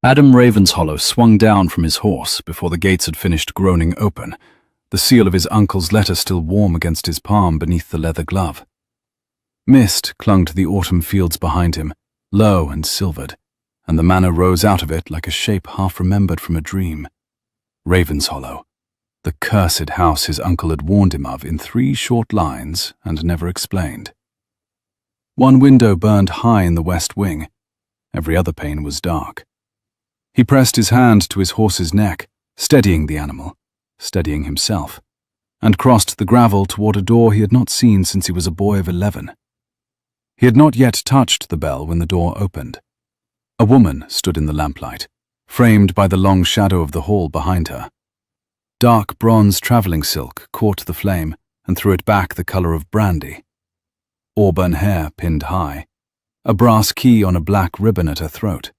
Adam Ravenshollow swung down from his horse before the gates had finished groaning open, the seal of his uncle's letter still warm against his palm beneath the leather glove. Mist clung to the autumn fields behind him, low and silvered, and the manor rose out of it like a shape half-remembered from a dream. Ravenshollow, the cursed house his uncle had warned him of in 3 short lines and never explained. One window burned high in the west wing. Every other pane was dark. He pressed his hand to his horse's neck, steadying the animal, steadying himself, and crossed the gravel toward a door he had not seen since he was a boy of 11. He had not yet touched the bell when the door opened. A woman stood in the lamplight, framed by the long shadow of the hall behind her. Dark bronze travelling silk caught the flame and threw it back the colour of brandy. Auburn hair pinned high, a brass key on a black ribbon at her throat.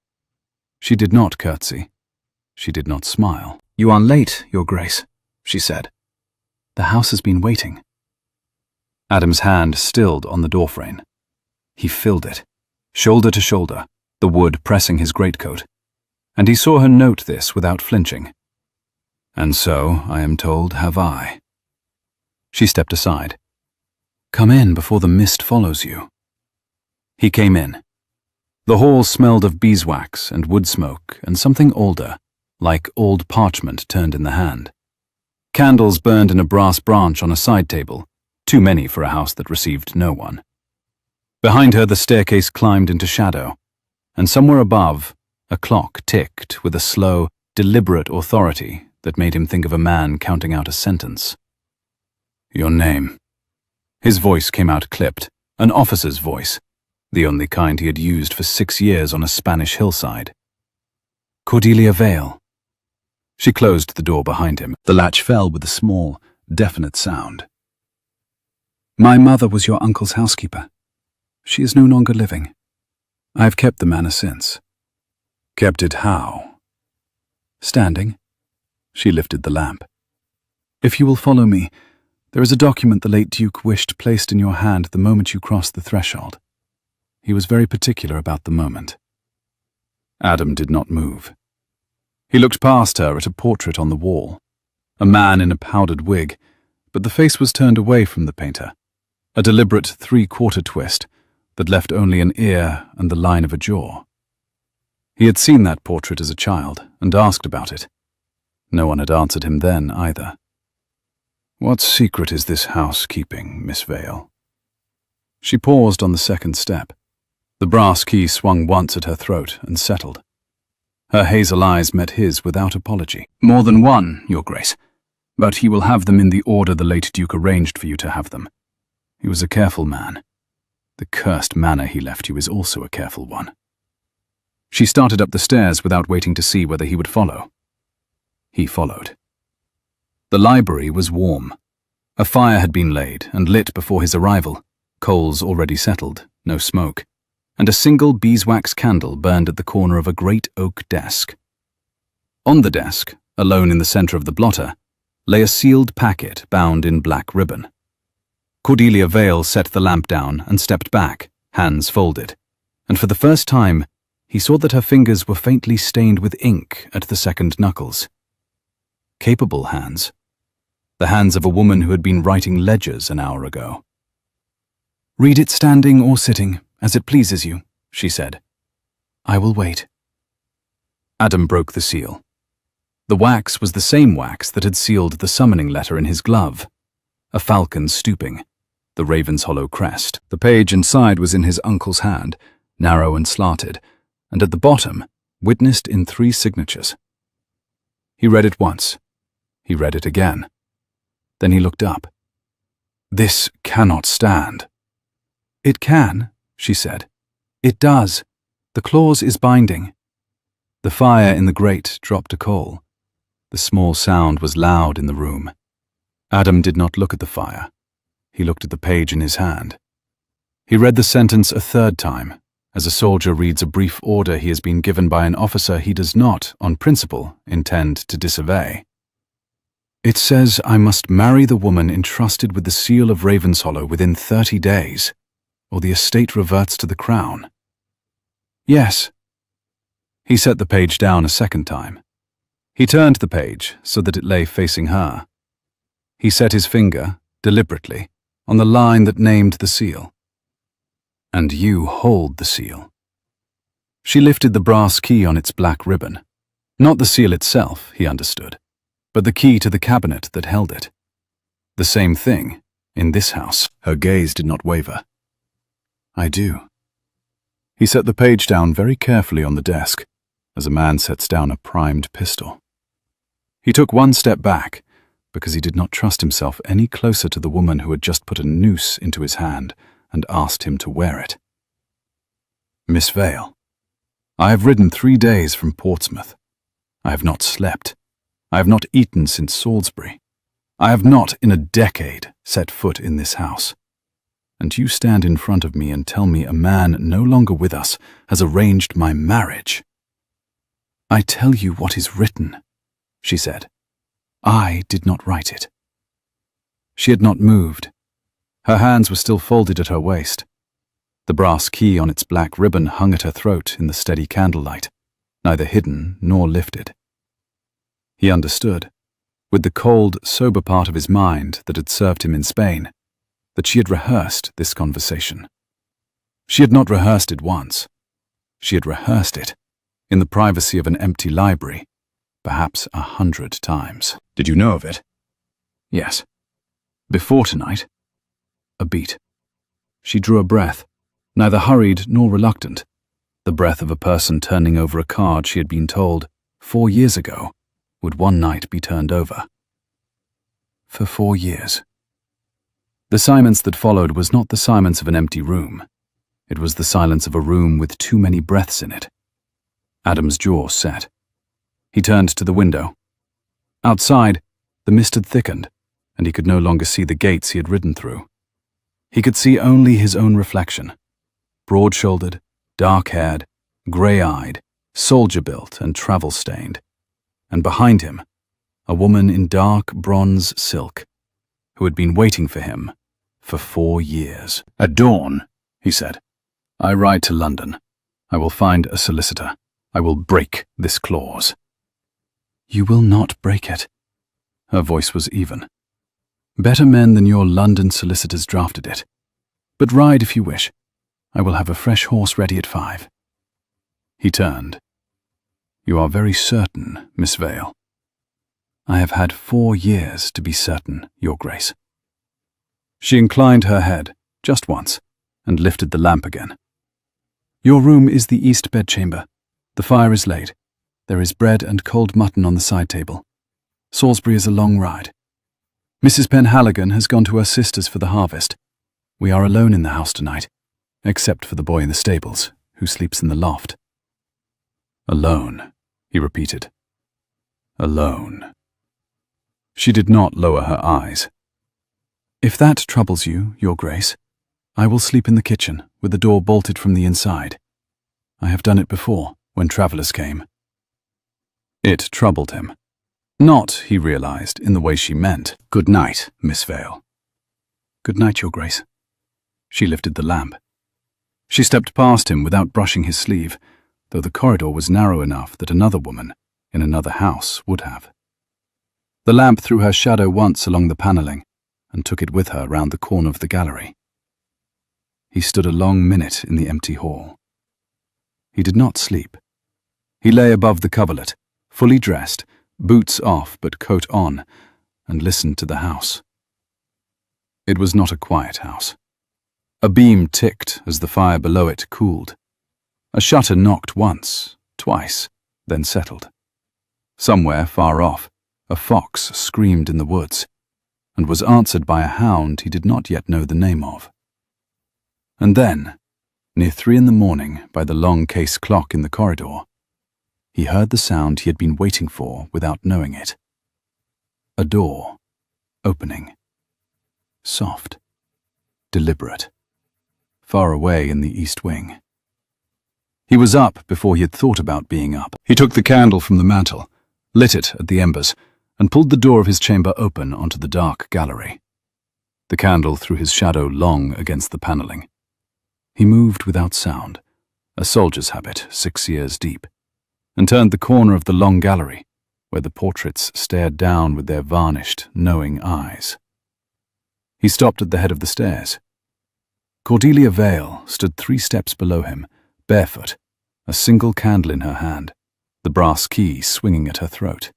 She did not curtsy. She did not smile. "You are late, Your Grace," she said. "The house has been waiting." Adam's hand stilled on the doorframe. He filled it, shoulder to shoulder, the wood pressing his greatcoat, and he saw her note this without flinching. "And so, I am told, have I." She stepped aside. "Come in before the mist follows you." He came in. The hall smelled of beeswax and wood smoke and something older, like old parchment turned in the hand. Candles burned in a brass branch on a side table, too many for a house that received no one. Behind her the staircase climbed into shadow, and somewhere above, a clock ticked with a slow, deliberate authority that made him think of a man counting out a sentence. "Your name." His voice came out clipped, an officer's voice, the only kind he had used for 6 years on a Spanish hillside. "Cordelia Vale." She closed the door behind him. The latch fell with a small, definite sound. "My mother was your uncle's housekeeper. She is no longer living. I have kept the manor since." "Kept it how?" "Standing." She lifted the lamp. "If you will follow me, there is a document the late Duke wished placed in your hand the moment you crossed the threshold. He was very particular about the moment." Adam did not move. He looked past her at a portrait on the wall, a man in a powdered wig, but the face was turned away from the painter, a deliberate 3/4 twist that left only an ear and the line of a jaw. He had seen that portrait as a child and asked about it. No one had answered him then either. "What secret is this house keeping, Miss Vale?" She paused on the second step. The brass key swung once at her throat and settled. Her hazel eyes met his without apology. "More than one, Your Grace, but he will have them in the order the late Duke arranged for you to have them. He was a careful man. The cursed manor he left you is also a careful one." She started up the stairs without waiting to see whether he would follow. He followed. The library was warm. A fire had been laid and lit before his arrival, coals already settled, no smoke, and a single beeswax candle burned at the corner of a great oak desk. On the desk, alone in the center of the blotter, lay a sealed packet bound in black ribbon. Cordelia Vale set the lamp down and stepped back, hands folded, and for the first time he saw that her fingers were faintly stained with ink at the second knuckles. Capable hands. The hands of a woman who had been writing ledgers an hour ago. "Read it standing or sitting, as it pleases you," she said. "I will wait." Adam broke the seal. The wax was the same wax that had sealed the summoning letter in his glove. A falcon stooping, the Ravenshollow crest. The page inside was in his uncle's hand, narrow and slanted, and at the bottom, witnessed in 3 signatures. He read it once. He read it again. Then he looked up. "This cannot stand." "It can," she said. "It does. The clause is binding." The fire in the grate dropped a coal. The small sound was loud in the room. Adam did not look at the fire. He looked at the page in his hand. He read the sentence a 3rd time, as a soldier reads a brief order he has been given by an officer he does not, on principle, intend to disobey. "It says I must marry the woman entrusted with the seal of Ravenshollow within 30 days, or the estate reverts to the crown." "Yes." He set the page down a second time. He turned the page so that it lay facing her. He set his finger, deliberately, on the line that named the seal. "And you hold the seal." She lifted the brass key on its black ribbon. Not the seal itself, he understood, but the key to the cabinet that held it. The same thing, in this house. Her gaze did not waver. "I do." He set the page down very carefully on the desk, as a man sets down a primed pistol. He took one step back, because he did not trust himself any closer to the woman who had just put a noose into his hand and asked him to wear it. "Miss Vale, I have ridden 3 days from Portsmouth. I have not slept. I have not eaten since Salisbury. I have not, in a decade, set foot in this house. And you stand in front of me and tell me a man no longer with us has arranged my marriage." "I tell you what is written," she said. "I did not write it." She had not moved. Her hands were still folded at her waist. The brass key on its black ribbon hung at her throat in the steady candlelight, neither hidden nor lifted. He understood, with the cold, sober part of his mind that had served him in Spain, that she had rehearsed this conversation. She had not rehearsed it once. She had rehearsed it, in the privacy of an empty library, perhaps 100 times. "Did you know of it?" "Yes." "Before tonight?" A beat. She drew a breath, neither hurried nor reluctant, the breath of a person turning over a card she had been told, 4 years ago, would one night be turned over. "For 4 years." The silence that followed was not the silence of an empty room. It was the silence of a room with too many breaths in it. Adam's jaw set. He turned to the window. Outside, the mist had thickened, and he could no longer see the gates he had ridden through. He could see only his own reflection, broad-shouldered, dark-haired, grey-eyed, soldier-built and travel-stained, and behind him, a woman in dark bronze silk, who had been waiting for him for 4 years. "At dawn," he said, "I ride to London. I will find a solicitor. I will break this clause." "You will not break it." Her voice was even. "Better men than your London solicitors drafted it. But ride if you wish. I will have a fresh horse ready at 5. He turned. "You are very certain, Miss Vale." "I have had 4 years to be certain, Your Grace." She inclined her head, just once, and lifted the lamp again. "Your room is the east bedchamber. The fire is laid. There is bread and cold mutton on the side table. Salisbury is a long ride. Mrs. Penhaligon has gone to her sister's for the harvest. We are alone in the house tonight, except for the boy in the stables, who sleeps in the loft." "Alone," he repeated. "Alone." She did not lower her eyes. "If that troubles you, Your Grace, I will sleep in the kitchen, with the door bolted from the inside. I have done it before, when travellers came." It troubled him. Not, he realized, in the way she meant. "Good night, Miss Vale." "Good night, Your Grace." She lifted the lamp. She stepped past him without brushing his sleeve, though the corridor was narrow enough that another woman, in another house, would have. The lamp threw her shadow once along the panelling, and took it with her round the corner of the gallery. He stood a long minute in the empty hall. He did not sleep. He lay above the coverlet, fully dressed, boots off but coat on, and listened to the house. It was not a quiet house. A beam ticked as the fire below it cooled. A shutter knocked once, twice, then settled. Somewhere far off, a fox screamed in the woods, and was answered by a hound he did not yet know the name of. And then, near 3 a.m, by the long case clock in the corridor, he heard the sound he had been waiting for without knowing it. A door, opening. Soft, deliberate, far away in the east wing. He was up before he had thought about being up. He took the candle from the mantel, lit it at the embers, and pulled the door of his chamber open onto the dark gallery. The candle threw his shadow long against the panelling. He moved without sound, a soldier's habit 6 years deep. and turned the corner of the long gallery, where the portraits stared down with their varnished, knowing eyes. He stopped at the head of the stairs. Cordelia Vale stood 3 steps below him, barefoot, a single candle in her hand, the brass key swinging at her throat.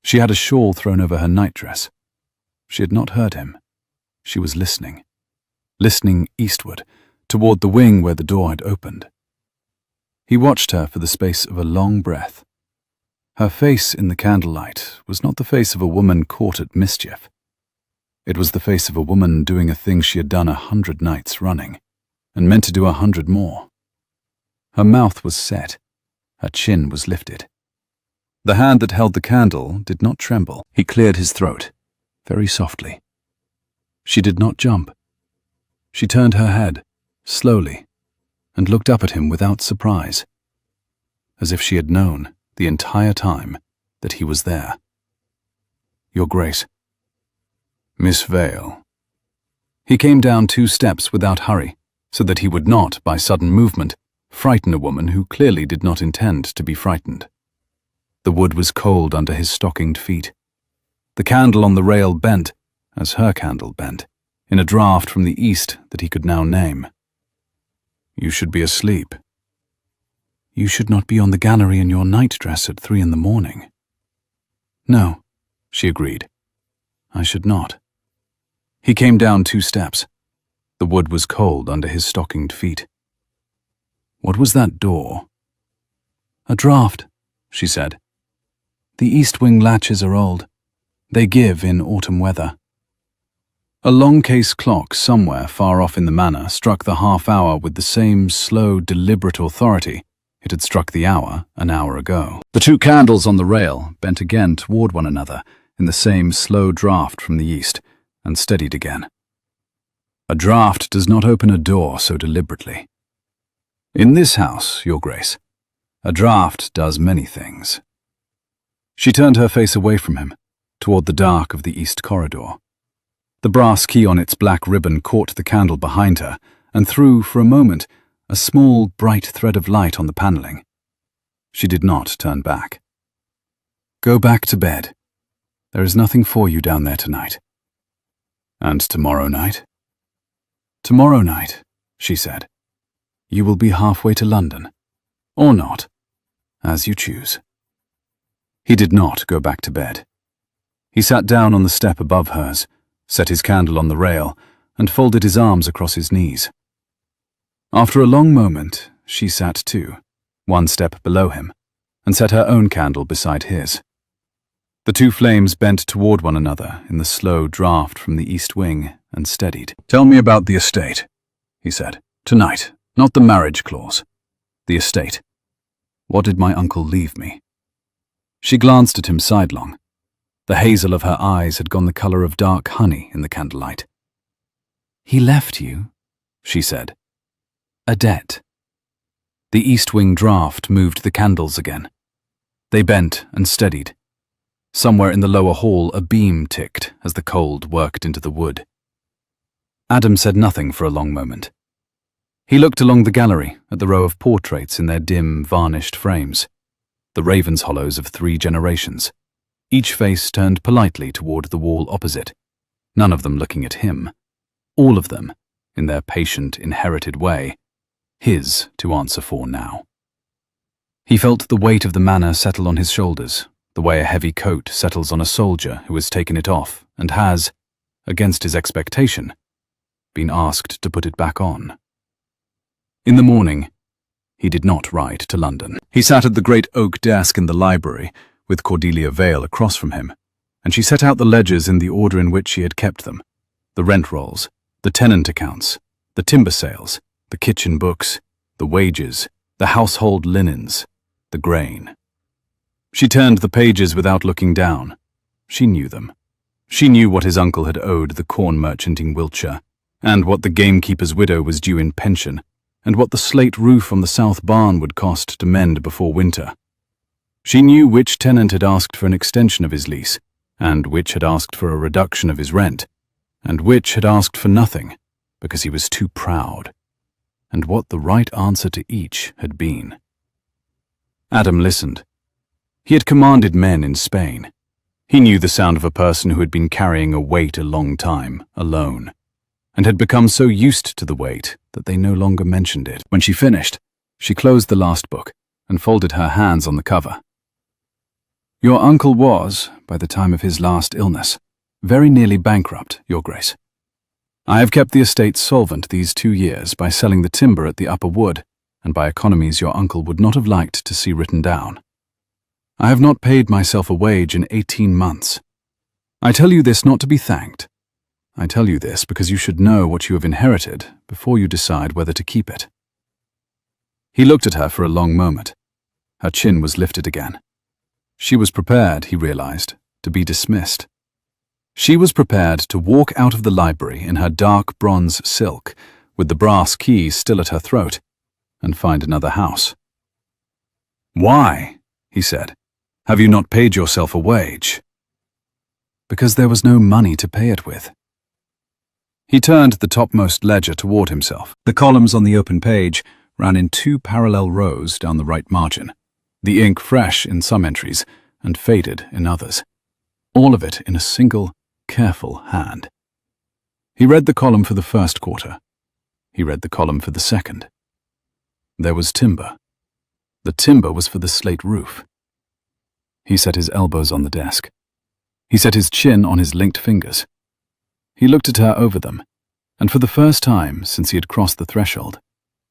She had a shawl thrown over her nightdress. She had not heard him. She was listening eastward, toward the wing where the door had opened. He watched her for the space of a long breath. Her face in the candlelight was not the face of a woman caught at mischief. It was the face of a woman doing a thing she had done 100 nights running, and meant to do 100 more. Her mouth was set. Her chin was lifted. The hand that held the candle did not tremble. He cleared his throat, very softly. She did not jump. She turned her head, slowly, and looked up at him without surprise, as if she had known the entire time that he was there. "Your Grace." "Miss Vale." He came down 2 steps without hurry, so that he would not, by sudden movement, frighten a woman who clearly did not intend to be frightened. The wood was cold under his stockinged feet. The candle on the rail bent, as her candle bent, in a draught from the east that he could now name. "You should be asleep." "You should not be on the gallery in your nightdress at 3 in the morning." "No," she agreed. "I should not." He came down 2 steps. The wood was cold under his stockinged feet. "What was that door?" "A draught," she said. "The east wing latches are old. They give in autumn weather." A long case clock somewhere far off in the manor struck the half-hour with the same slow, deliberate authority it had struck the hour an hour ago. The 2 candles on the rail bent again toward one another in the same slow draught from the east, and steadied again. A draught does not open a door so deliberately. In this house, Your Grace, a draught does many things. She turned her face away from him, toward the dark of the east corridor. The brass key on its black ribbon caught the candle behind her and threw, for a moment, a small, bright thread of light on the paneling. She did not turn back. "Go back to bed. There is nothing for you down there tonight." "And tomorrow night?" "Tomorrow night," she said, "you will be halfway to London. Or not, as you choose." He did not go back to bed. He sat down on the step above hers, set his candle on the rail, and folded his arms across his knees. After a long moment, she sat too, 1 step below him, and set her own candle beside his. The 2 flames bent toward one another in the slow draught from the east wing and steadied. "Tell me about the estate," he said. "Tonight, not the marriage clause. The estate. What did my uncle leave me?" She glanced at him sidelong. The hazel of her eyes had gone the color of dark honey in the candlelight. "He left you," she said, "a debt." The east wing draught moved the candles again. They bent and steadied. Somewhere in the lower hall a beam ticked as the cold worked into the wood. Adam said nothing for a long moment. He looked along the gallery at the row of portraits in their dim, varnished frames, the ravens' hollows of 3 generations, each face turned politely toward the wall opposite, none of them looking at him, all of them, in their patient, inherited way, his to answer for now. He felt the weight of the manor settle on his shoulders, the way a heavy coat settles on a soldier who has taken it off and has, against his expectation, been asked to put it back on. In the morning, he did not ride to London. He sat at the great oak desk in the library, with Cordelia Vale across from him, and she set out the ledgers in the order in which she had kept them: the rent rolls, the tenant accounts, the timber sales, the kitchen books, the wages, the household linens, the grain. She turned the pages without looking down. She knew them. She knew what his uncle had owed the corn merchant in Wiltshire, and what the gamekeeper's widow was due in pension, and what the slate roof on the south barn would cost to mend before winter. She knew which tenant had asked for an extension of his lease, and which had asked for a reduction of his rent, and which had asked for nothing, because he was too proud, and what the right answer to each had been. Adam listened. He had commanded men in Spain. He knew the sound of a person who had been carrying a weight a long time, alone, and had become so used to the weight that they no longer mentioned it. When she finished, she closed the last book and folded her hands on the cover. Your uncle was, by the time of his last illness, very nearly bankrupt, Your Grace. I have kept the estate solvent these 2 years by selling the timber at the upper wood, and by economies your uncle would not have liked to see written down. I have not paid myself a wage in 18 months. I tell you this not to be thanked. I tell you this because you should know what you have inherited before you decide whether to keep it. He looked at her for a long moment. Her chin was lifted again. She was prepared, he realized, to be dismissed. She was prepared to walk out of the library in her dark bronze silk, with the brass key still at her throat, and find another house. Why, he said, have you not paid yourself a wage? Because there was no money to pay it with. He turned the topmost ledger toward himself. The columns on the open page ran in 2 parallel rows down the right margin, the ink fresh in some entries and faded in others, all of it in a single, careful hand. He read the column for the first quarter. He read the column for the second. There was timber. The timber was for the slate roof. He set his elbows on the desk. He set his chin on his linked fingers. He looked at her over them, and for the first time since he had crossed the threshold,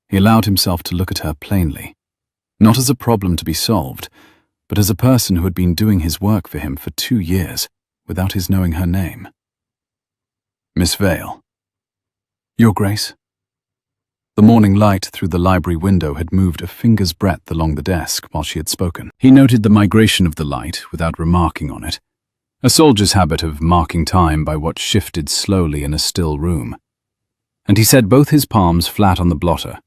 he allowed himself to look at her plainly, not as a problem to be solved, but as a person who had been doing his work for him for 2 years without his knowing her name. Miss Vale. Your Grace. The morning light through the library window had moved a finger's breadth along the desk while she had spoken. He noted the migration of the light without remarking on it, a soldier's habit of marking time by what shifted slowly in a still room. And he set both his palms flat on the blotter,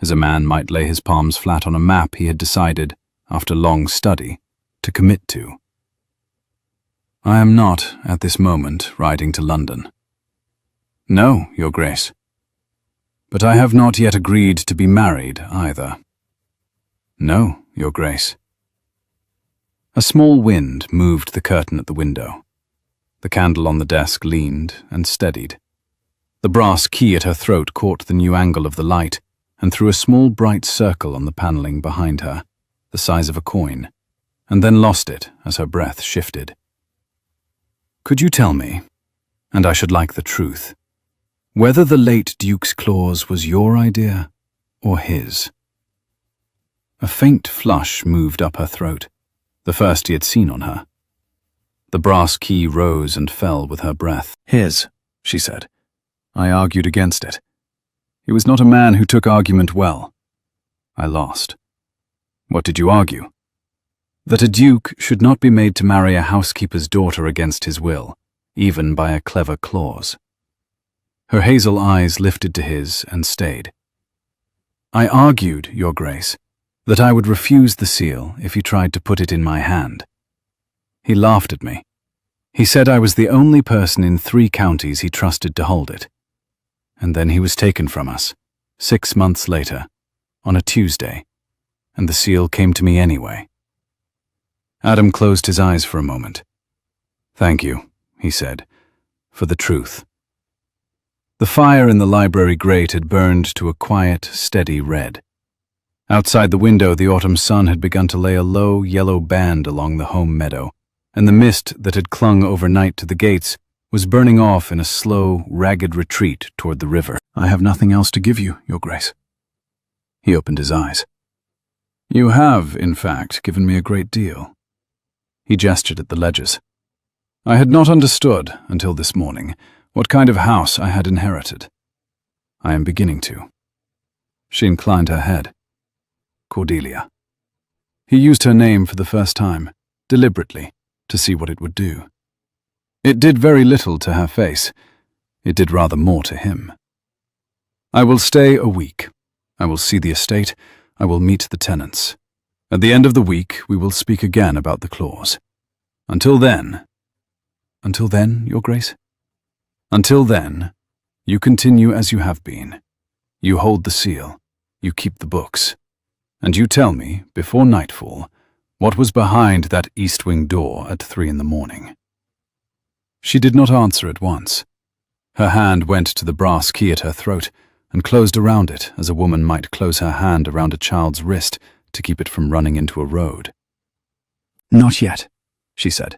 as a man might lay his palms flat on a map he had decided, after long study, to commit to. I am not, at this moment, riding to London. No, Your Grace. But I have not yet agreed to be married, either. No, Your Grace. A small wind moved the curtain at the window. The candle on the desk leaned and steadied. The brass key at her throat caught the new angle of the light and threw a small bright circle on the panelling behind her, the size of a coin, and then lost it as her breath shifted. Could you tell me, and I should like the truth, whether the late Duke's clause was your idea or his? A faint flush moved up her throat, the first he had seen on her. The brass key rose and fell with her breath. His, she said. I argued against it. He was not a man who took argument well. I lost. What did you argue? That a duke should not be made to marry a housekeeper's daughter against his will, even by a clever clause. Her hazel eyes lifted to his and stayed. I argued, Your Grace, that I would refuse the seal if he tried to put it in my hand. He laughed at me. He said I was the only person in 3 counties he trusted to hold it. And then he was taken from us, 6 months later, on a Tuesday, and the seal came to me anyway. Adam closed his eyes for a moment. Thank you, he said, for the truth. The fire in the library grate had burned to a quiet, steady red. Outside the window, the autumn sun had begun to lay a low, yellow band along the home meadow, and the mist that had clung overnight to the gates was burning off in a slow, ragged retreat toward the river. I have nothing else to give you, Your Grace. He opened his eyes. You have, in fact, given me a great deal. He gestured at the ledgers. I had not understood, until this morning, what kind of house I had inherited. I am beginning to. She inclined her head. Cordelia. He used her name for the first time, deliberately, to see what it would do. It did very little to her face. It did rather more to him. I will stay a week. I will see the estate. I will meet the tenants. At the end of the week, we will speak again about the clause. Until then, Your Grace? Until then, you continue as you have been. You hold the seal. You keep the books. And you tell me, before nightfall, what was behind that east wing door at 3 in the morning." She did not answer at once. Her hand went to the brass key at her throat and closed around it as a woman might close her hand around a child's wrist to keep it from running into a road. "Not yet," she said.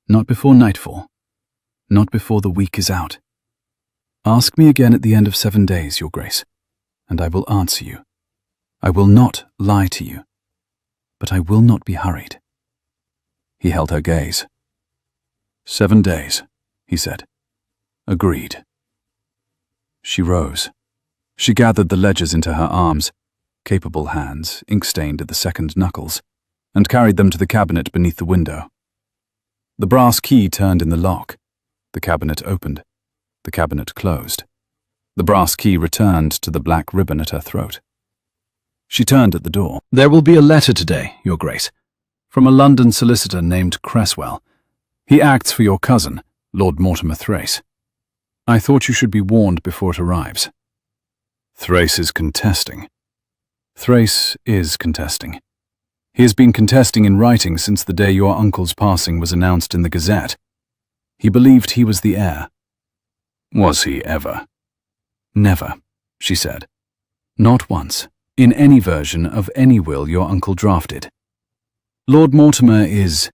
"Not before nightfall. Not before the week is out. Ask me again at the end of 7 days, Your Grace, and I will answer you. I will not lie to you, but I will not be hurried." He held her gaze. "7 days," he said. "Agreed." She rose. She gathered the ledgers into her arms, capable hands, ink-stained at the second knuckles, and carried them to the cabinet beneath the window. The brass key turned in the lock. The cabinet opened. The cabinet closed. The brass key returned to the black ribbon at her throat. She turned at the door. "There will be a letter today, Your Grace, from a London solicitor named Cresswell. He acts for your cousin, Lord Mortimer Thrace. I thought you should be warned before it arrives." "Thrace is contesting." "Thrace is contesting. He has been contesting in writing since the day your uncle's passing was announced in the Gazette. He believed he was the heir." "Was he ever?" "Never," she said. "Not once, in any version of any will your uncle drafted. Lord Mortimer is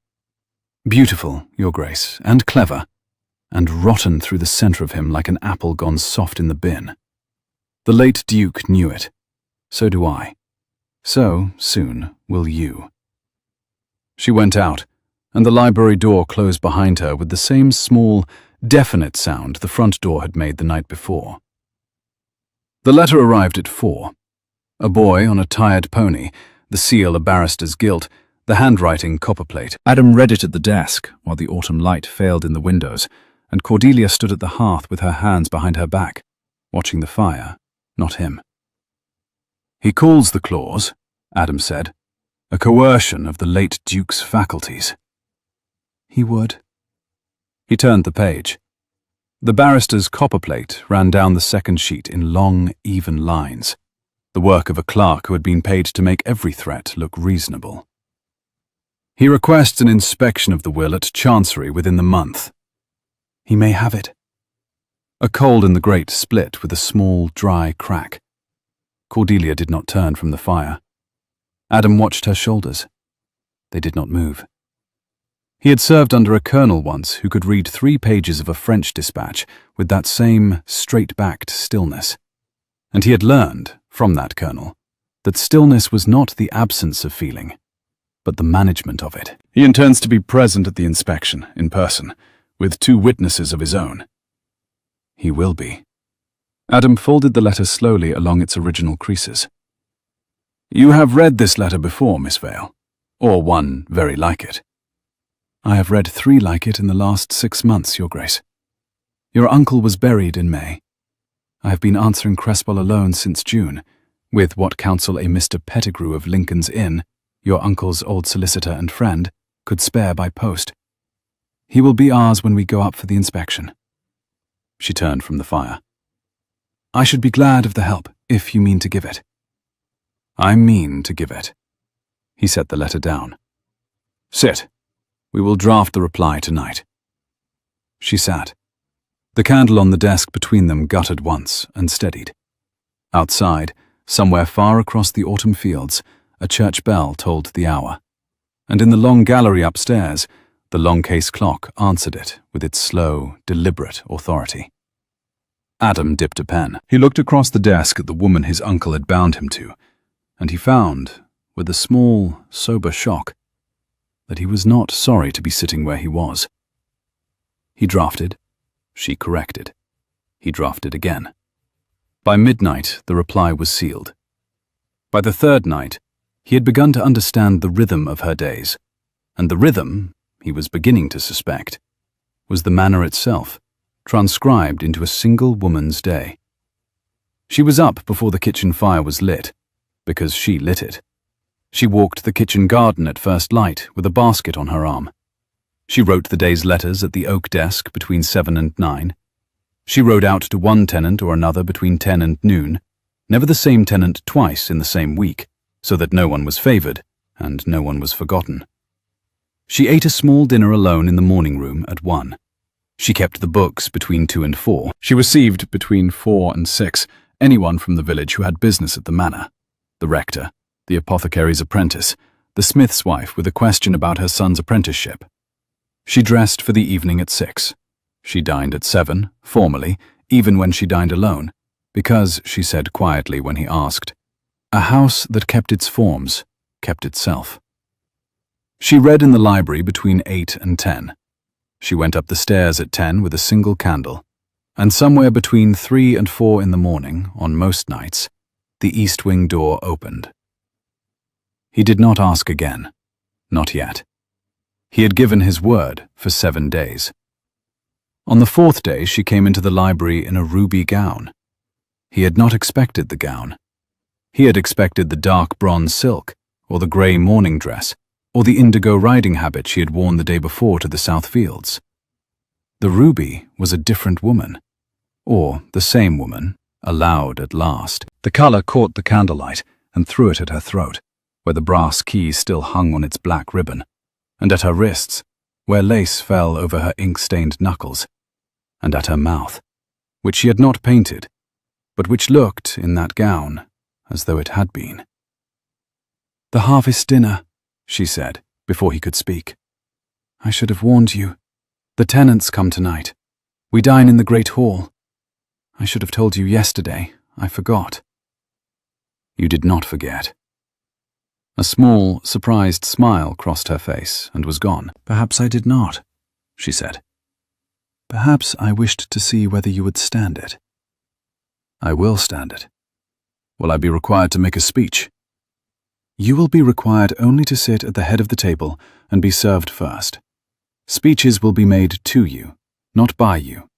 beautiful, Your Grace, and clever, and rotten through the centre of him like an apple gone soft in the bin. The late Duke knew it. So do I. So, soon, will you." She went out, and the library door closed behind her with the same small, definite sound the front door had made the night before. The letter arrived at 4. A boy on a tired pony, the seal a barrister's gilt, the handwriting copperplate. Adam read it at the desk while the autumn light failed in the windows, and Cordelia stood at the hearth with her hands behind her back, watching the fire, not him. "He calls the clause," Adam said, "a coercion of the late Duke's faculties." "He would." He turned the page. The barrister's copperplate ran down the second sheet in long, even lines, the work of a clerk who had been paid to make every threat look reasonable. "He requests an inspection of the will at Chancery within the month." "He may have it." A coal in the grate split with a small, dry crack. Cordelia did not turn from the fire. Adam watched her shoulders. They did not move. He had served under a colonel once who could read 3 pages of a French dispatch with that same straight-backed stillness. And he had learned, from that colonel, that stillness was not the absence of feeling, but the management of it. He intends to be present at the inspection, in person, with 2 witnesses of his own. He will be. Adam folded the letter slowly along its original creases. "You have read this letter before, Miss Vale, or one very like it." "I have read 3 like it in the last 6 months, Your Grace. Your uncle was buried in May. I have been answering Cresswell alone since June, with what counsel a Mr. Pettigrew of Lincoln's Inn, your uncle's old solicitor and friend, could spare by post. He will be ours when we go up for the inspection." She turned from the fire. "I should be glad of the help, if you mean to give it." "I mean to give it." He set the letter down. "Sit. We will draft the reply tonight." She sat. The candle on the desk between them guttered once and steadied. Outside, somewhere far across the autumn fields, a church bell tolled the hour, and in the long gallery upstairs, the long case clock answered it with its slow, deliberate authority. Adam dipped a pen. He looked across the desk at the woman his uncle had bound him to, and he found, with a small, sober shock, that he was not sorry to be sitting where he was. He drafted. She corrected. He drafted again. By midnight, the reply was sealed. By the 3rd night, he had begun to understand the rhythm of her days, and the rhythm, he was beginning to suspect, was the Manor itself, transcribed into a single woman's day. She was up before the kitchen fire was lit, because she lit it. She walked the kitchen garden at first light with a basket on her arm. She wrote the day's letters at the oak desk between 7 and 9. She rode out to one tenant or another between 10 and noon, never the same tenant twice in the same week, so that no one was favoured and no one was forgotten. She ate a small dinner alone in the morning room at 1. She kept the books between 2 and 4. She received between 4 and 6 anyone from the village who had business at the manor: the rector, the apothecary's apprentice, the smith's wife with a question about her son's apprenticeship. She dressed for the evening at 6. She dined at 7, formally, even when she dined alone, because, she said quietly when he asked, a house that kept its forms kept itself. She read in the library between 8 and 10. She went up the stairs at 10 with a single candle, and somewhere between 3 and 4 in the morning, on most nights, the east wing door opened. He did not ask again. Not yet. He had given his word for 7 days. On the 4th day she came into the library in a ruby gown. He had not expected the gown. He had expected the dark bronze silk, or the grey morning dress, or the indigo riding habit she had worn the day before to the South Fields. The ruby was a different woman, or the same woman, allowed at last. The colour caught the candlelight and threw it at her throat, where the brass key still hung on its black ribbon, and at her wrists, where lace fell over her ink-stained knuckles, and at her mouth, which she had not painted, but which looked, in that gown, as though it had been. "The harvest dinner," she said, before he could speak. "I should have warned you. The tenants come tonight. We dine in the great hall. I should have told you yesterday. I forgot." You did not forget. A small, surprised smile crossed her face and was gone. "Perhaps I did not," she said. "Perhaps I wished to see whether you would stand it." "I will stand it. Will I be required to make a speech?" "You will be required only to sit at the head of the table and be served first. Speeches will be made to you, not by you.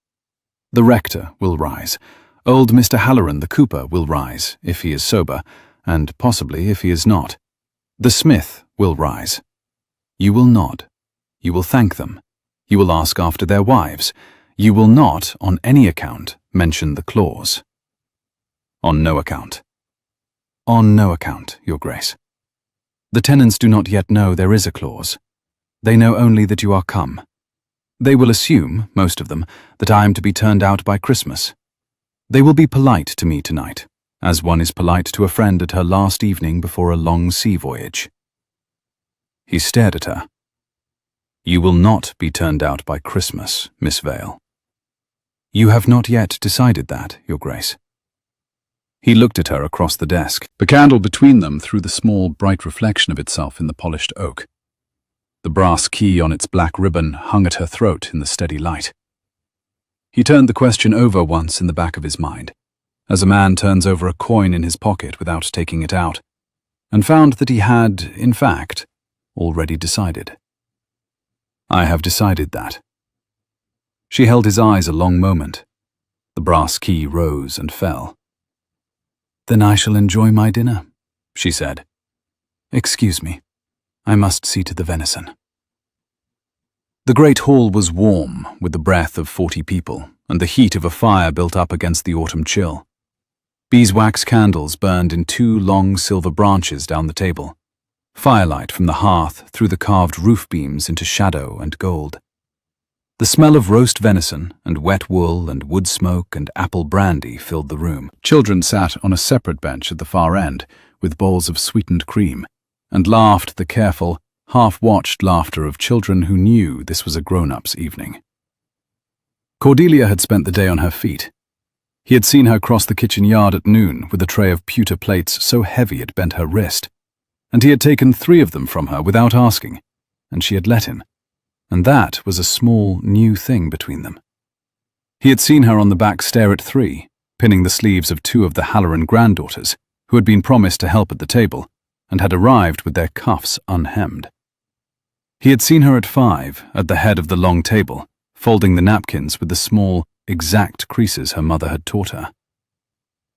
The rector will rise. Old Mr. Halloran, the cooper, will rise, if he is sober, and possibly if he is not. The smith will rise. You will nod. You will thank them. You will ask after their wives. You will not, on any account, mention the clause." "On no account." "On no account, Your Grace. The tenants do not yet know there is a clause. They know only that you are come. They will assume, most of them, that I am to be turned out by Christmas. They will be polite to me tonight, as one is polite to a friend at her last evening before a long sea voyage." He stared at her. "You will not be turned out by Christmas, Miss Vale." "You have not yet decided that, Your Grace." He looked at her across the desk. The candle between them threw the small, bright reflection of itself in the polished oak. The brass key on its black ribbon hung at her throat in the steady light. He turned the question over once in the back of his mind, as a man turns over a coin in his pocket without taking it out, and found that he had, in fact, already decided. "I have decided that." She held his eyes a long moment. The brass key rose and fell. "Then I shall enjoy my dinner," she said. "Excuse me. I must see to the venison." The great hall was warm, with the breath of 40 people, and the heat of a fire built up against the autumn chill. Beeswax candles burned in 2 long silver branches down the table. Firelight from the hearth threw the carved roof beams into shadow and gold. The smell of roast venison and wet wool and wood smoke and apple brandy filled the room. Children sat on a separate bench at the far end, with bowls of sweetened cream, and laughed the careful, half-watched laughter of children who knew this was a grown-up's evening. Cordelia had spent the day on her feet. He had seen her cross the kitchen yard at noon with a tray of pewter plates so heavy it bent her wrist, and he had taken 3 of them from her without asking, and she had let him, and that was a small, new thing between them. He had seen her on the back stair at 3, pinning the sleeves of 2 of the Halloran granddaughters, who had been promised to help at the table, and had arrived with their cuffs unhemmed. He had seen her at 5, at the head of the long table, folding the napkins with the small, exact creases her mother had taught her.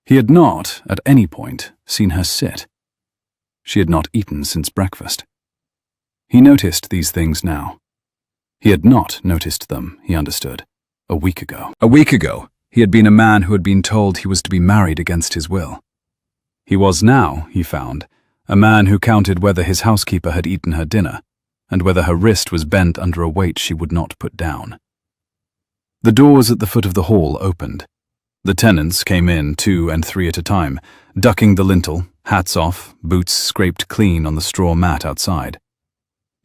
He had not, at any point, seen her sit. She had not eaten since breakfast. He noticed these things now. He had not noticed them, he understood, a week ago. A week ago, he had been a man who had been told he was to be married against his will. He was now, he found, a man who counted whether his housekeeper had eaten her dinner, and whether her wrist was bent under a weight she would not put down. The doors at the foot of the hall opened. The tenants came in 2 and 3 at a time, ducking the lintel, hats off, boots scraped clean on the straw mat outside.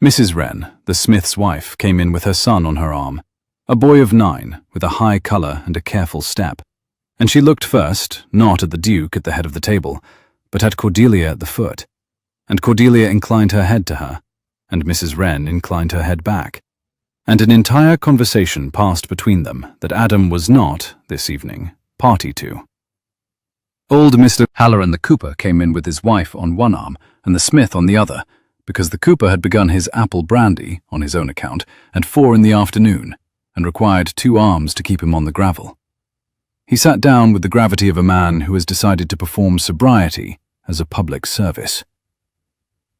Mrs. Wren, the smith's wife, came in with her son on her arm, a boy of 9, with a high colour and a careful step, and she looked first, not at the Duke at the head of the table, but at Cordelia at the foot, and Cordelia inclined her head to her, and Mrs. Wren inclined her head back, and an entire conversation passed between them that Adam was not, this evening, party to. Old Mr. Halloran the cooper came in with his wife on one arm and the smith on the other, because the cooper had begun his apple brandy, on his own account, at 4 in the afternoon, and required 2 arms to keep him on the gravel. He sat down with the gravity of a man who has decided to perform sobriety as a public service.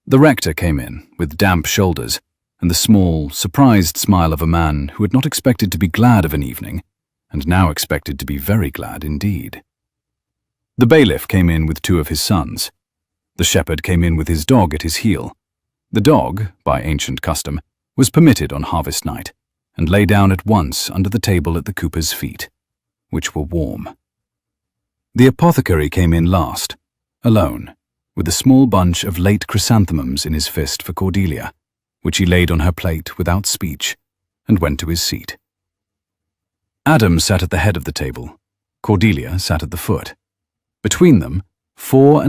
The rector came in, with damp shoulders, and the small, surprised smile of a man who had not expected to be glad of an evening, and now expected to be very glad indeed. The bailiff came in with 2 of his sons. The shepherd came in with his dog at his heel. The dog, by ancient custom, was permitted on harvest night, and lay down at once under the table at the cooper's feet, which were warm. The apothecary came in last, alone, with a small bunch of late chrysanthemums in his fist for Cordelia, which he laid on her plate without speech, and went to his seat. Adam sat at the head of the table. Cordelia sat at the foot. Between them, 34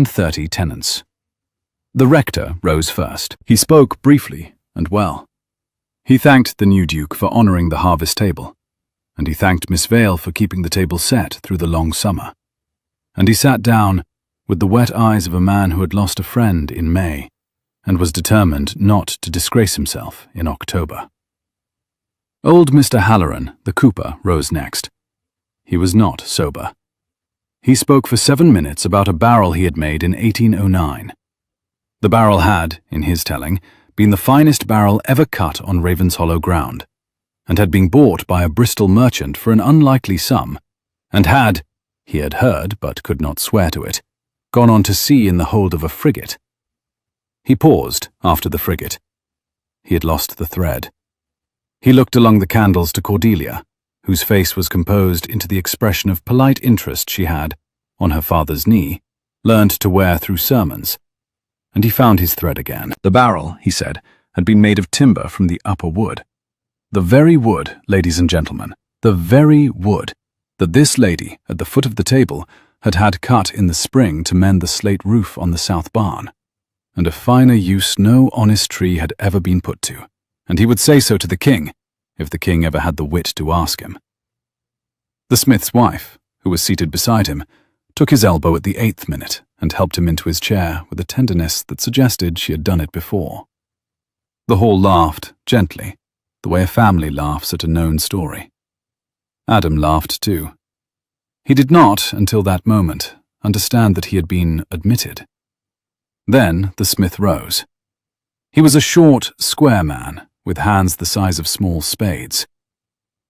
tenants. The rector rose first. He spoke briefly and well. He thanked the new Duke for honouring the harvest table, and he thanked Miss Vale for keeping the table set through the long summer. And he sat down with the wet eyes of a man who had lost a friend in May, and was determined not to disgrace himself in October. Old Mr. Halloran, the cooper, rose next. He was not sober. He spoke for 7 minutes about a barrel he had made in 1809. The barrel had, in his telling, been the finest barrel ever cut on Ravenshollow ground, and had been bought by a Bristol merchant for an unlikely sum, and had, he had heard but could not swear to it, gone on to sea in the hold of a frigate. He paused after the frigate. He had lost the thread. He looked along the candles to Cordelia, whose face was composed into the expression of polite interest she had, on her father's knee, learned to wear through sermons, and he found his thread again. The barrel, he said, had been made of timber from the upper wood. The very wood, ladies and gentlemen, the very wood that this lady, at the foot of the table, had had cut in the spring to mend the slate roof on the south barn, and a finer use no honest tree had ever been put to, and he would say so to the king, if the king ever had the wit to ask him. The smith's wife, who was seated beside him, took his elbow at the 8th minute and helped him into his chair with a tenderness that suggested she had done it before. The hall laughed, gently, the way a family laughs at a known story. Adam laughed too. He did not, until that moment, understand that he had been admitted. Then the smith rose. He was a short, square man, with hands the size of small spades.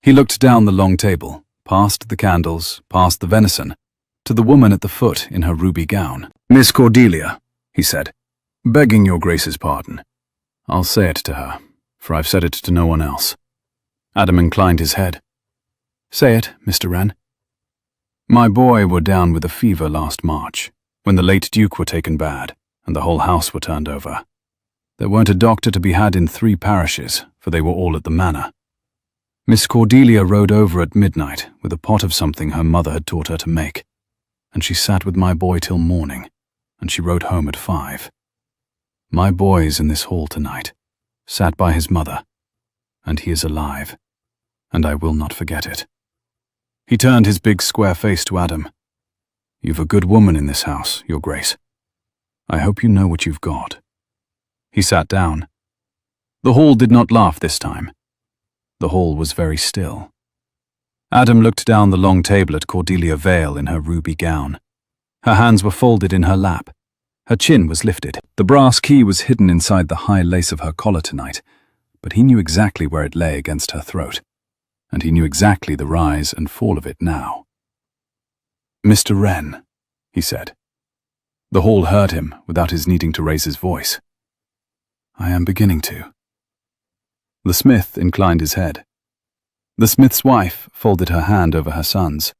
He looked down the long table, past the candles, past the venison, to the woman at the foot in her ruby gown. "Miss Cordelia," he said, "begging your grace's pardon. I'll say it to her, for I've said it to no one else." Adam inclined his head. "Say it, Mr. Wren." "My boy were down with a fever last March, when the late Duke were taken bad, and the whole house were turned over. There weren't a doctor to be had in 3 parishes, for they were all at the Manor. Miss Cordelia rode over at midnight with a pot of something her mother had taught her to make, and she sat with my boy till morning, and she rode home at 5. My boy's in this hall tonight, sat by his mother, and he is alive, and I will not forget it." He turned his big square face to Adam. "You've a good woman in this house, your grace. I hope you know what you've got." He sat down. The hall did not laugh this time. The hall was very still. Adam looked down the long table at Cordelia Vale in her ruby gown. Her hands were folded in her lap. Her chin was lifted. The brass key was hidden inside the high lace of her collar tonight, but he knew exactly where it lay against her throat, and he knew exactly the rise and fall of it now. "Mr. Wren," he said. The hall heard him without his needing to raise his voice. "I am beginning to." The smith inclined his head. The smith's wife folded her hand over her son's.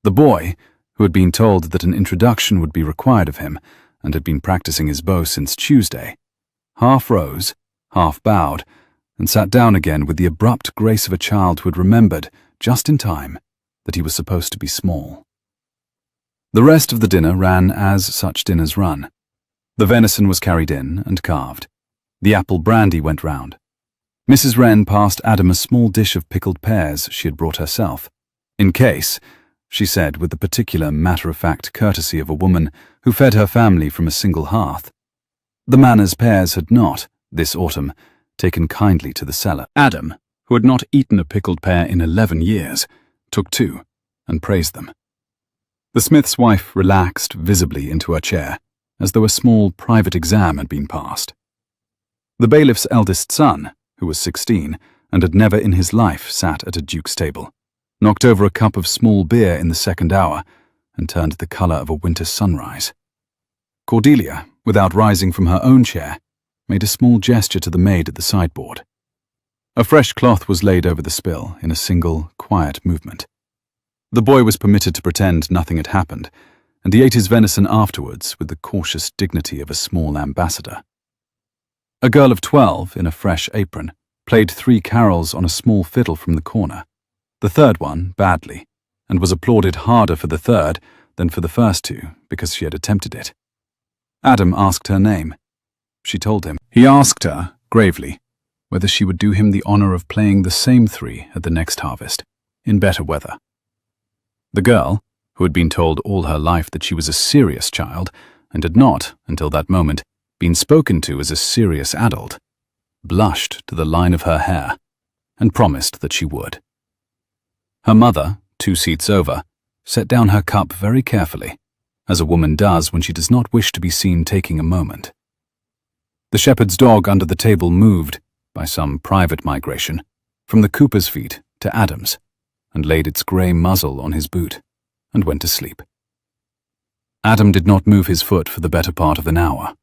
The boy, who had been told that an introduction would be required of him and had been practicing his bow since Tuesday, half rose, half bowed, and sat down again with the abrupt grace of a child who had remembered, just in time, that he was supposed to be small. The rest of the dinner ran as such dinners run. The venison was carried in and carved. The apple brandy went round. Mrs. Wren passed Adam a small dish of pickled pears she had brought herself, in case, she said with the particular matter-of-fact courtesy of a woman who fed her family from a single hearth. The Manor's pears had not, this autumn, taken kindly to the cellar. Adam, who had not eaten a pickled pear in 11 years, took two and praised them. The smith's wife relaxed visibly into her chair, as though a small private exam had been passed. The bailiff's eldest son, who was 16 and had never in his life sat at a duke's table, knocked over a cup of small beer in the second hour and turned the colour of a winter sunrise. Cordelia, without rising from her own chair, made a small gesture to the maid at the sideboard. A fresh cloth was laid over the spill in a single, quiet movement. The boy was permitted to pretend nothing had happened, and he ate his venison afterwards with the cautious dignity of a small ambassador. A girl of 12, in a fresh apron, played 3 carols on a small fiddle from the corner, the third one badly, and was applauded harder for the third than for the first 2 because she had attempted it. Adam asked her name. She told him. He asked her, gravely, whether she would do him the honour of playing the same 3 at the next harvest, in better weather. The girl, who had been told all her life that she was a serious child, and had not, until that moment, been spoken to as a serious adult, blushed to the line of her hair, and promised that she would. Her mother, 2 seats over, set down her cup very carefully, as a woman does when she does not wish to be seen taking a moment. The shepherd's dog under the table moved, by some private migration, from the cooper's feet to Adam's, and laid its grey muzzle on his boot, and went to sleep. Adam did not move his foot for the better part of an hour.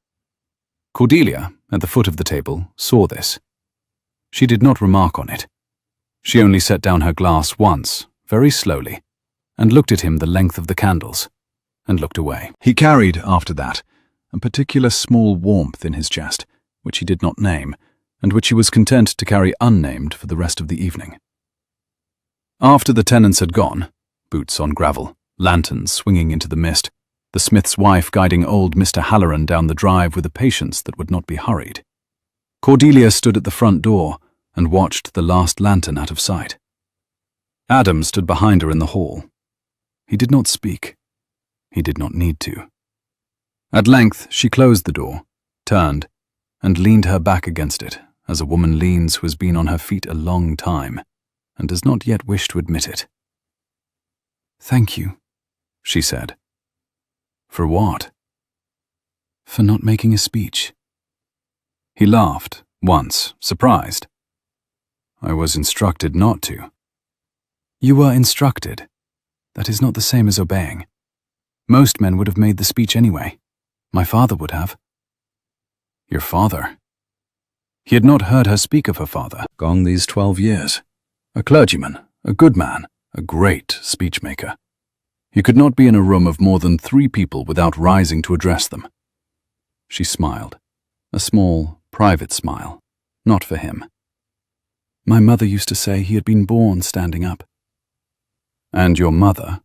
Cordelia, at the foot of the table, saw this. She did not remark on it. She only set down her glass once, very slowly, and looked at him the length of the candles, and looked away. He carried, after that, a particular small warmth in his chest, which he did not name, and which he was content to carry unnamed for the rest of the evening. After the tenants had gone, boots on gravel, lanterns swinging into the mist, the smith's wife guiding old Mr. Halloran down the drive with a patience that would not be hurried, Cordelia stood at the front door and watched the last lantern out of sight. Adam stood behind her in the hall. He did not speak. He did not need to. At length she closed the door, turned, and leaned her back against it, as a woman leans who has been on her feet a long time, and does not yet wish to admit it. "Thank you," she said. "For what?" "For not making a speech." He laughed, once, surprised. "I was instructed not to." "You were instructed. That is not the same as obeying. Most men would have made the speech anyway. My father would have." "Your father?" He had not heard her speak of her father, gone these 12 years. A clergyman, a good man, a great speechmaker. He could not be in a room of more than 3 people without rising to address them. She smiled, a small, private smile, not for him. "My mother used to say he had been born standing up." "And your mother?"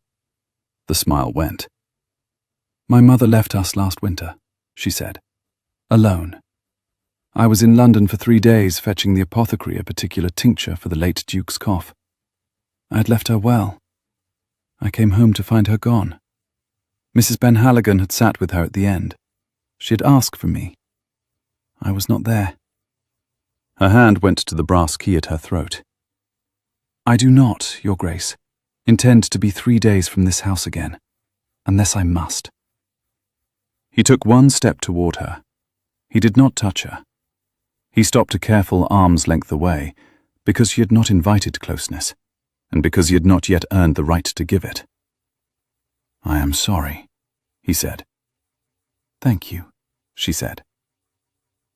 The smile went. "My mother left us last winter," she said, "alone. I was in London for 3 days fetching the apothecary a particular tincture for the late Duke's cough. I had left her well. I came home to find her gone. Mrs. Ben Halligan had sat with her at the end. She had asked for me. I was not there." Her hand went to the brass key at her throat. "I do not, Your Grace, intend to be 3 days from this house again, unless I must." He took 1 step toward her. He did not touch her. He stopped a careful arm's length away, because she had not invited closeness, and because he had not yet earned the right to give it. "I am sorry," he said. Thank you, she said.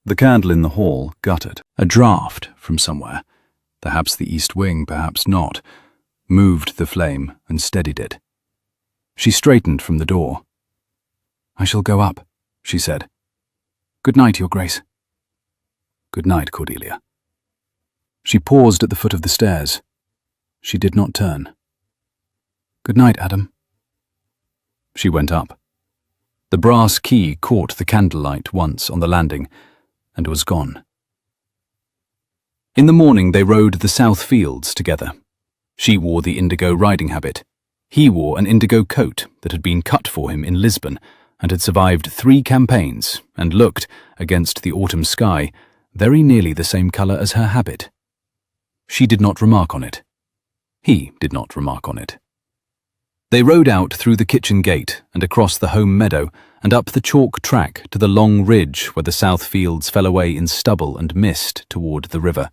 The candle in the hall guttered. A draught from somewhere, perhaps the east wing, perhaps not, moved the flame and steadied it. She straightened from the door. I shall go up, she said. Good night, Your Grace. Good night, Cordelia. She paused at the foot of the stairs. She did not turn. Good night, Adam. She went up. The brass key caught the candlelight once on the landing and was gone. In the morning they rode the South Fields together. She wore the indigo riding habit. He wore an indigo coat that had been cut for him in Lisbon and had survived 3 campaigns and looked, against the autumn sky, very nearly the same colour as her habit. She did not remark on it. He did not remark on it. They rode out through the kitchen gate and across the home meadow and up the chalk track to the long ridge where the South Fields fell away in stubble and mist toward the river,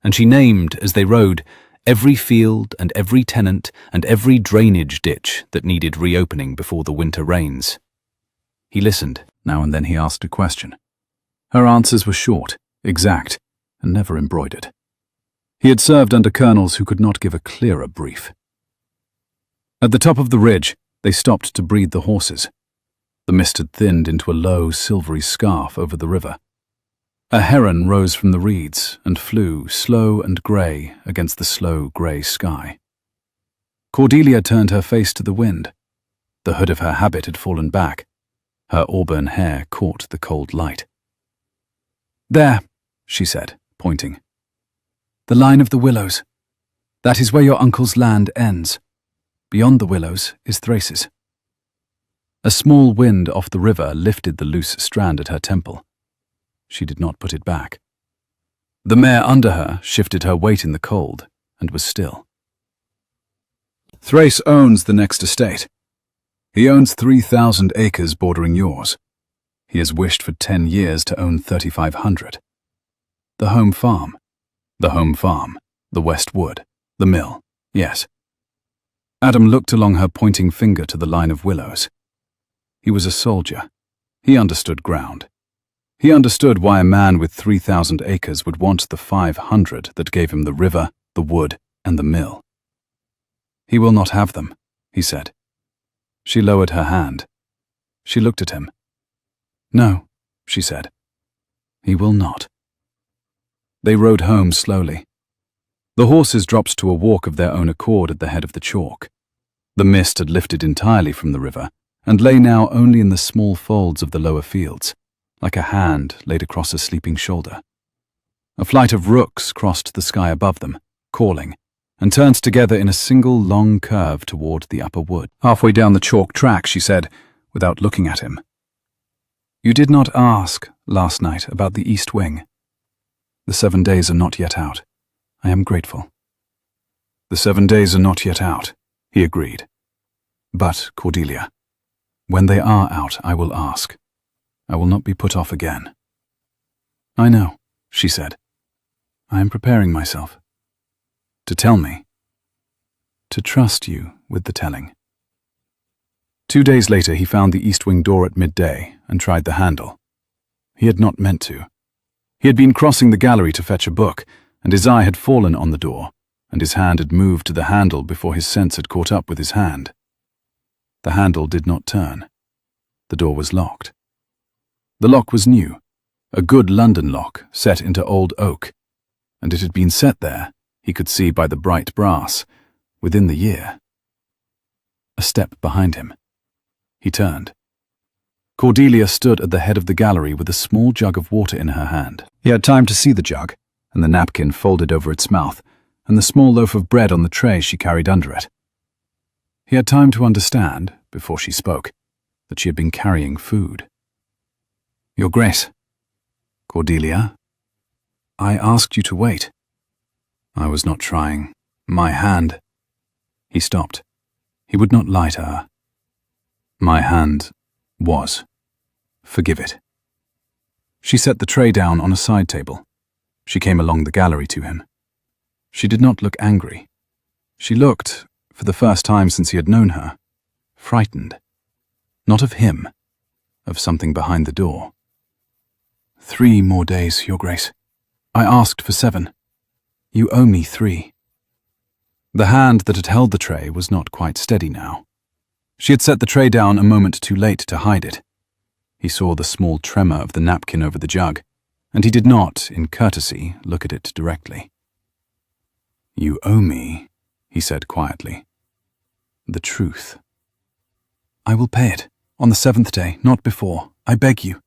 and she named, as they rode, every field and every tenant and every drainage ditch that needed reopening before the winter rains. He listened. Now and then he asked a question. Her answers were short, exact, and never embroidered. He had served under colonels who could not give a clearer brief. At the top of the ridge, they stopped to breathe the horses. The mist had thinned into a low, silvery scarf over the river. A heron rose from the reeds and flew, slow and grey, against the slow, grey sky. Cordelia turned her face to the wind. The hood of her habit had fallen back. Her auburn hair caught the cold light. There, she said, pointing. The line of the willows. That is where your uncle's land ends. Beyond the willows is Thrace's. A small wind off the river lifted the loose strand at her temple. She did not put it back. The mare under her shifted her weight in the cold and was still. Thrace owns the next estate. He owns 3,000 acres bordering yours. He has wished for 10 years to own 3,500. The home farm. The home farm. The West Wood. The mill. Yes. Adam looked along her pointing finger to the line of willows. He was a soldier. He understood ground. He understood why a man with 3,000 acres would want the 500 that gave him the river, the wood, and the mill. He will not have them, he said. She lowered her hand. She looked at him. No, she said. He will not. They rode home slowly. The horses dropped to a walk of their own accord at the head of the chalk. The mist had lifted entirely from the river and lay now only in the small folds of the lower fields, like a hand laid across a sleeping shoulder. A flight of rooks crossed the sky above them, calling, and turned together in a single long curve toward the upper wood. Halfway down the chalk track, she said, without looking at him. You did not ask last night about the east wing. The 7 days are not yet out. I am grateful. The 7 days are not yet out, he agreed. But, Cordelia, when they are out, I will ask. I will not be put off again. I know, she said. I am preparing myself. To tell me. To trust you with the telling. 2 days later he found the east wing door at midday and tried the handle. He had not meant to. He had been crossing the gallery to fetch a book, and his eye had fallen on the door, and his hand had moved to the handle before his sense had caught up with his hand. The handle did not turn. The door was locked. The lock was new, a good London lock set into old oak, and it had been set there, he could see by the bright brass, within the year. A step behind him. He turned. Cordelia stood at the head of the gallery with a small jug of water in her hand. He had time to see the jug, and the napkin folded over its mouth, and the small loaf of bread on the tray she carried under it. He had time to understand, before she spoke, that she had been carrying food. Your Grace. Cordelia, I asked you to wait. I was not trying. My hand. He stopped. He would not lie to her. My hand was. Forgive it. She set the tray down on a side table. She came along the gallery to him. She did not look angry. She looked, for the first time since he had known her, frightened. Not of him, of something behind the door. 3 more days, Your Grace. I asked for 7. You owe me 3. The hand that had held the tray was not quite steady now. She had set the tray down a moment too late to hide it. He saw the small tremor of the napkin over the jug, and he did not, in courtesy, look at it directly. You owe me, he said quietly, the truth. I will pay it, on the 7th day, not before, I beg you.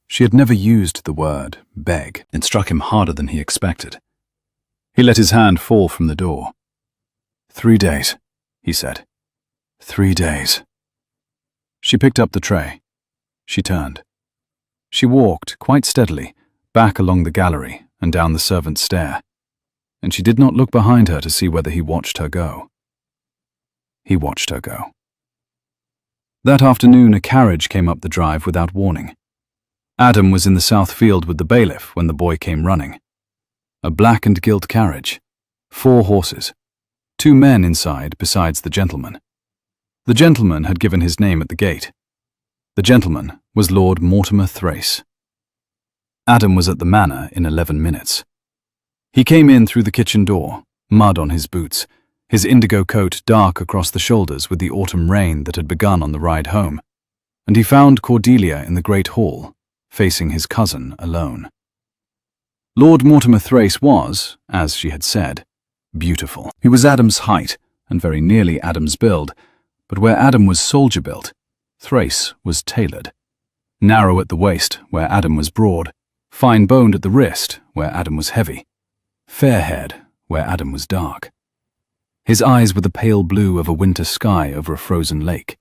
She had never used the word beg. It struck him harder than he expected. He let his hand fall from the door. 3 days, he said. 3 days. She picked up the tray. She turned. She walked, quite steadily, back along the gallery and down the servants' stair, and she did not look behind her to see whether he watched her go. He watched her go. That afternoon a carriage came up the drive without warning. Adam was in the south field with the bailiff when the boy came running. A black and gilt carriage, 4 horses, 2 men inside besides the gentleman. The gentleman had given his name at the gate. The gentleman was Lord Mortimer Thrace. Adam was at the Manor in 11 minutes. He came in through the kitchen door, mud on his boots, his indigo coat dark across the shoulders with the autumn rain that had begun on the ride home, and he found Cordelia in the great hall, facing his cousin alone. Lord Mortimer Thrace was, as she had said, beautiful. He was Adam's height, and very nearly Adam's build, but where Adam was soldier-built, Thrace was tailored. Narrow at the waist, where Adam was broad, fine-boned at the wrist, where Adam was heavy, fair-haired, where Adam was dark. His eyes were the pale blue of a winter sky over a frozen lake.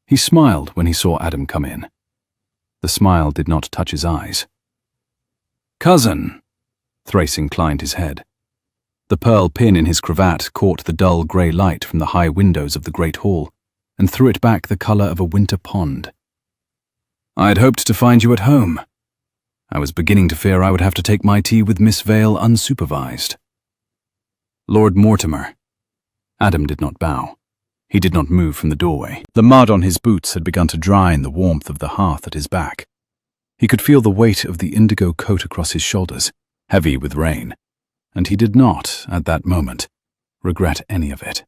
He smiled when he saw Adam come in. The smile did not touch his eyes. "Cousin," Thrace inclined his head. The pearl pin in his cravat caught the dull grey light from the high windows of the great hall and threw it back the colour of a winter pond. "I had hoped to find you at home. I was beginning to fear I would have to take my tea with Miss Vale unsupervised." "Lord Mortimer." Adam did not bow. He did not move from the doorway. The mud on his boots had begun to dry in the warmth of the hearth at his back. He could feel the weight of the indigo coat across his shoulders, heavy with rain, and he did not, at that moment, regret any of it.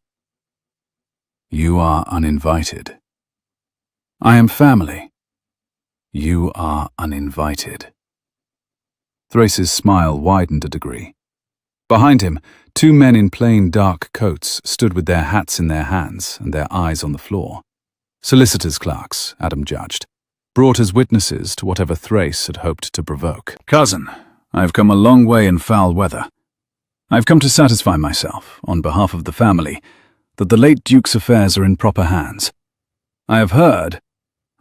"You are uninvited." "I am family." "You are uninvited." Thrace's smile widened a degree. Behind him, 2 men in plain dark coats stood with their hats in their hands and their eyes on the floor. Solicitors' clerks, Adam judged, brought as witnesses to whatever Thrace had hoped to provoke. "Cousin, I have come a long way in foul weather. I have come to satisfy myself, on behalf of the family, that the late Duke's affairs are in proper hands. I have heard,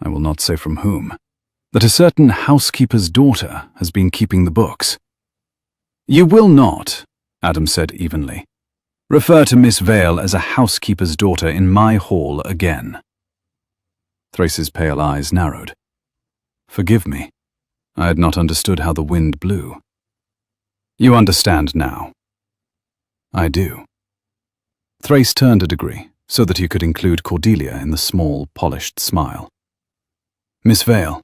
I will not say from whom, that a certain housekeeper's daughter has been keeping the books." "You will not," Adam said evenly, "refer to Miss Vale as a housekeeper's daughter in my hall again." Thrace's pale eyes narrowed. "Forgive me. I had not understood how the wind blew." "You understand now." "I do." Thrace turned a degree, so that he could include Cordelia in the small, polished smile. "Miss Vale,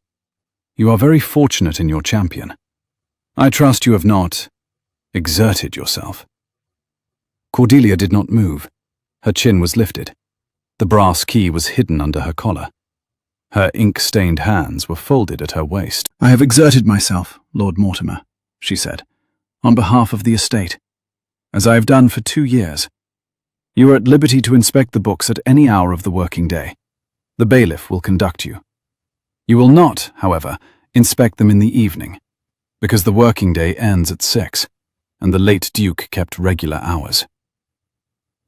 you are very fortunate in your champion. I trust you have not exerted yourself." Cordelia did not move. Her chin was lifted. The brass key was hidden under her collar. Her ink-stained hands were folded at her waist. "I have exerted myself, Lord Mortimer," she said, "on behalf of the estate, as I have done for 2 years. You are at liberty to inspect the books at any hour of the working day. The bailiff will conduct you. You will not, however, inspect them in the evening, because the working day ends at 6, and the late Duke kept regular hours."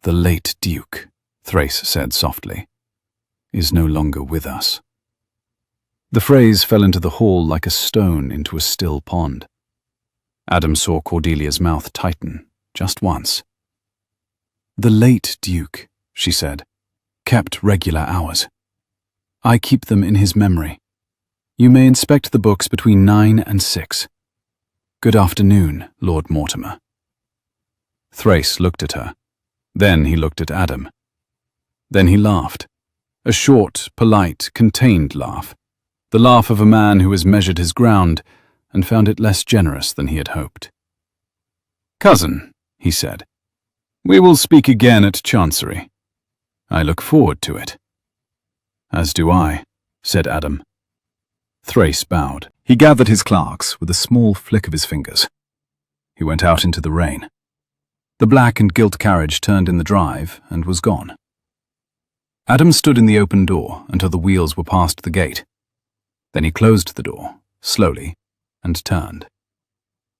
"The late Duke," Thrace said softly, "is no longer with us." The phrase fell into the hall like a stone into a still pond. Adam saw Cordelia's mouth tighten, just once. "The late Duke," she said, "kept regular hours. I keep them in his memory. You may inspect the books between 9 and 6. Good afternoon, Lord Mortimer." Thrace looked at her. Then he looked at Adam. Then he laughed. A short, polite, contained laugh, the laugh of a man who has measured his ground and found it less generous than he had hoped. "Cousin," he said, "we will speak again at Chancery. I look forward to it." "As do I," said Adam. Thrace bowed. He gathered his clerks with a small flick of his fingers. He went out into the rain. The black and gilt carriage turned in the drive and was gone. Adam stood in the open door until the wheels were past the gate. Then he closed the door, slowly, and turned.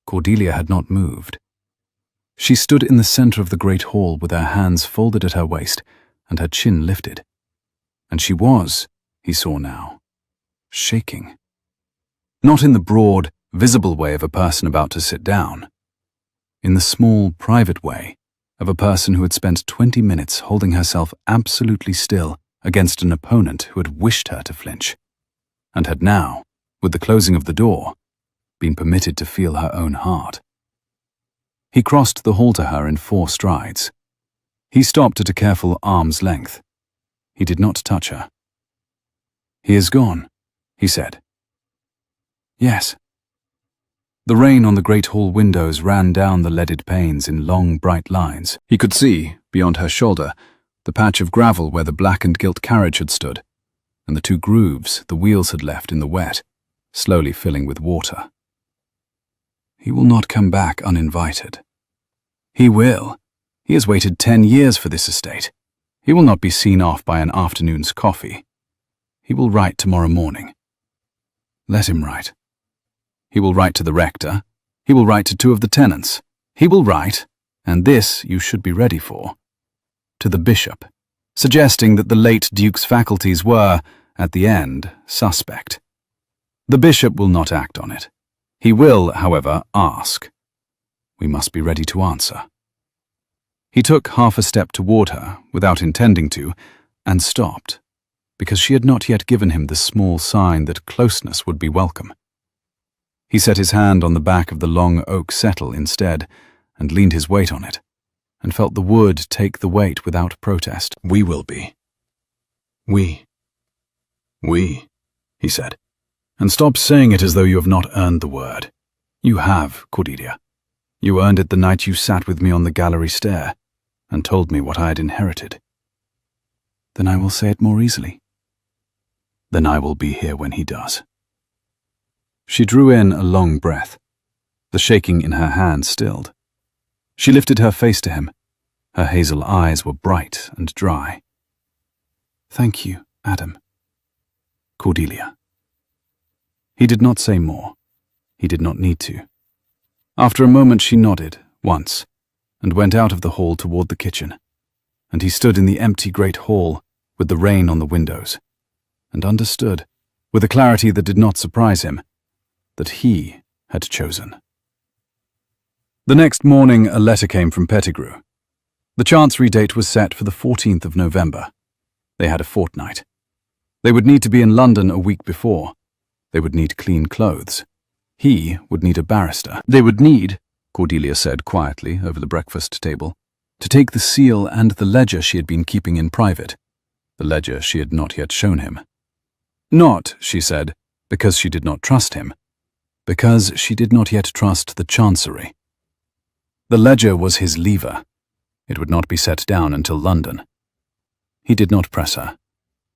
Cordelia had not moved. She stood in the center of the great hall with her hands folded at her waist and her chin lifted. And she was, he saw now, shaking. Not in the broad, visible way of a person about to sit down. In the small, private way of a person who had spent 20 minutes holding herself absolutely still against an opponent who had wished her to flinch, and had now, with the closing of the door, been permitted to feel her own heart. He crossed the hall to her in 4 strides. He stopped at a careful arm's length. He did not touch her. "He is gone," he said. "Yes." The rain on the great hall windows ran down the leaded panes in long, bright lines. He could see, beyond her shoulder, the patch of gravel where the black and gilt carriage had stood, and the 2 grooves the wheels had left in the wet, slowly filling with water. He will not come back uninvited. He will. He has waited 10 years for this estate. He will not be seen off by an afternoon's coffee. He will write tomorrow morning. Let him write. He will write to the rector. He will write to 2 of the tenants. He will write, and this you should be ready for, to the bishop, suggesting that the late Duke's faculties were, at the end, suspect. The bishop will not act on it. He will, however, ask. We must be ready to answer. He took half a step toward her, without intending to, and stopped, because she had not yet given him the small sign that closeness would be welcome. He set his hand on the back of the long oak settle instead, and leaned his weight on it, and felt the wood take the weight without protest. "We will be. We, he said. And stop saying it as though you have not earned the word. You have, Cordelia. You earned it the night you sat with me on the gallery stair, and told me what I had inherited. Then I will say it more easily. Then I will be here when he does." She drew in a long breath. The shaking in her hand stilled. She lifted her face to him. Her hazel eyes were bright and dry. "Thank you, Adam." "Cordelia." He did not say more. He did not need to. After a moment she nodded, once, and went out of the hall toward the kitchen, and he stood in the empty great hall with the rain on the windows, and understood, with a clarity that did not surprise him, that he had chosen. The next morning a letter came from Pettigrew. The Chancery date was set for the 14th of November. They had a fortnight. They would need to be in London a week before. They would need clean clothes. He would need a barrister. They would need, Cordelia said quietly over the breakfast table, to take the seal and the ledger she had been keeping in private, the ledger she had not yet shown him. Not, she said, because she did not trust him, because she did not yet trust the Chancery. The ledger was his lever. It would not be set down until London. He did not press her.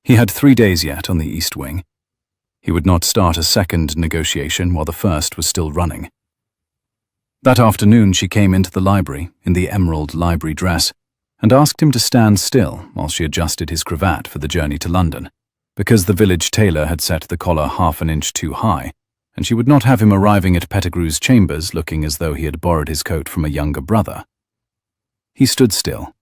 He had 3 days yet on the East Wing. He would not start a second negotiation while the first was still running. That afternoon she came into the library in the emerald library dress and asked him to stand still while she adjusted his cravat for the journey to London, because the village tailor had set the collar half an inch too high, and she would not have him arriving at Pettigrew's chambers looking as though he had borrowed his coat from a younger brother. He stood still.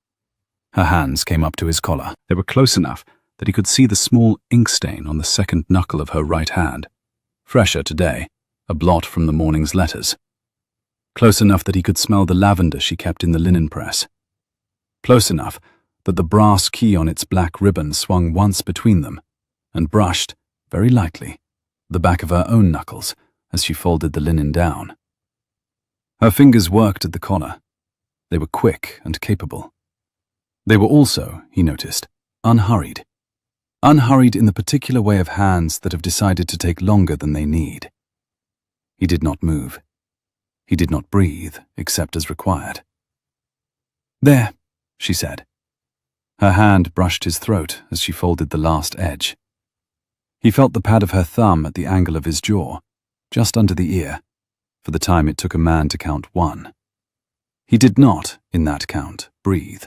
Her hands came up to his collar. They were close enough that he could see the small ink stain on the second knuckle of her right hand, fresher today, a blot from the morning's letters. Close enough that he could smell the lavender she kept in the linen press. Close enough that the brass key on its black ribbon swung once between them and brushed, very lightly, the back of her own knuckles as she folded the linen down. Her fingers worked at the collar. They were quick and capable. They were also, he noticed, unhurried. unhurried in the particular way of hands that have decided to take longer than they need. He did not move. He did not breathe, except as required. "There," she said. Her hand brushed his throat as she folded the last edge. He felt the pad of her thumb at the angle of his jaw, just under the ear, for the time it took a man to count 1. He did not, in that count, breathe.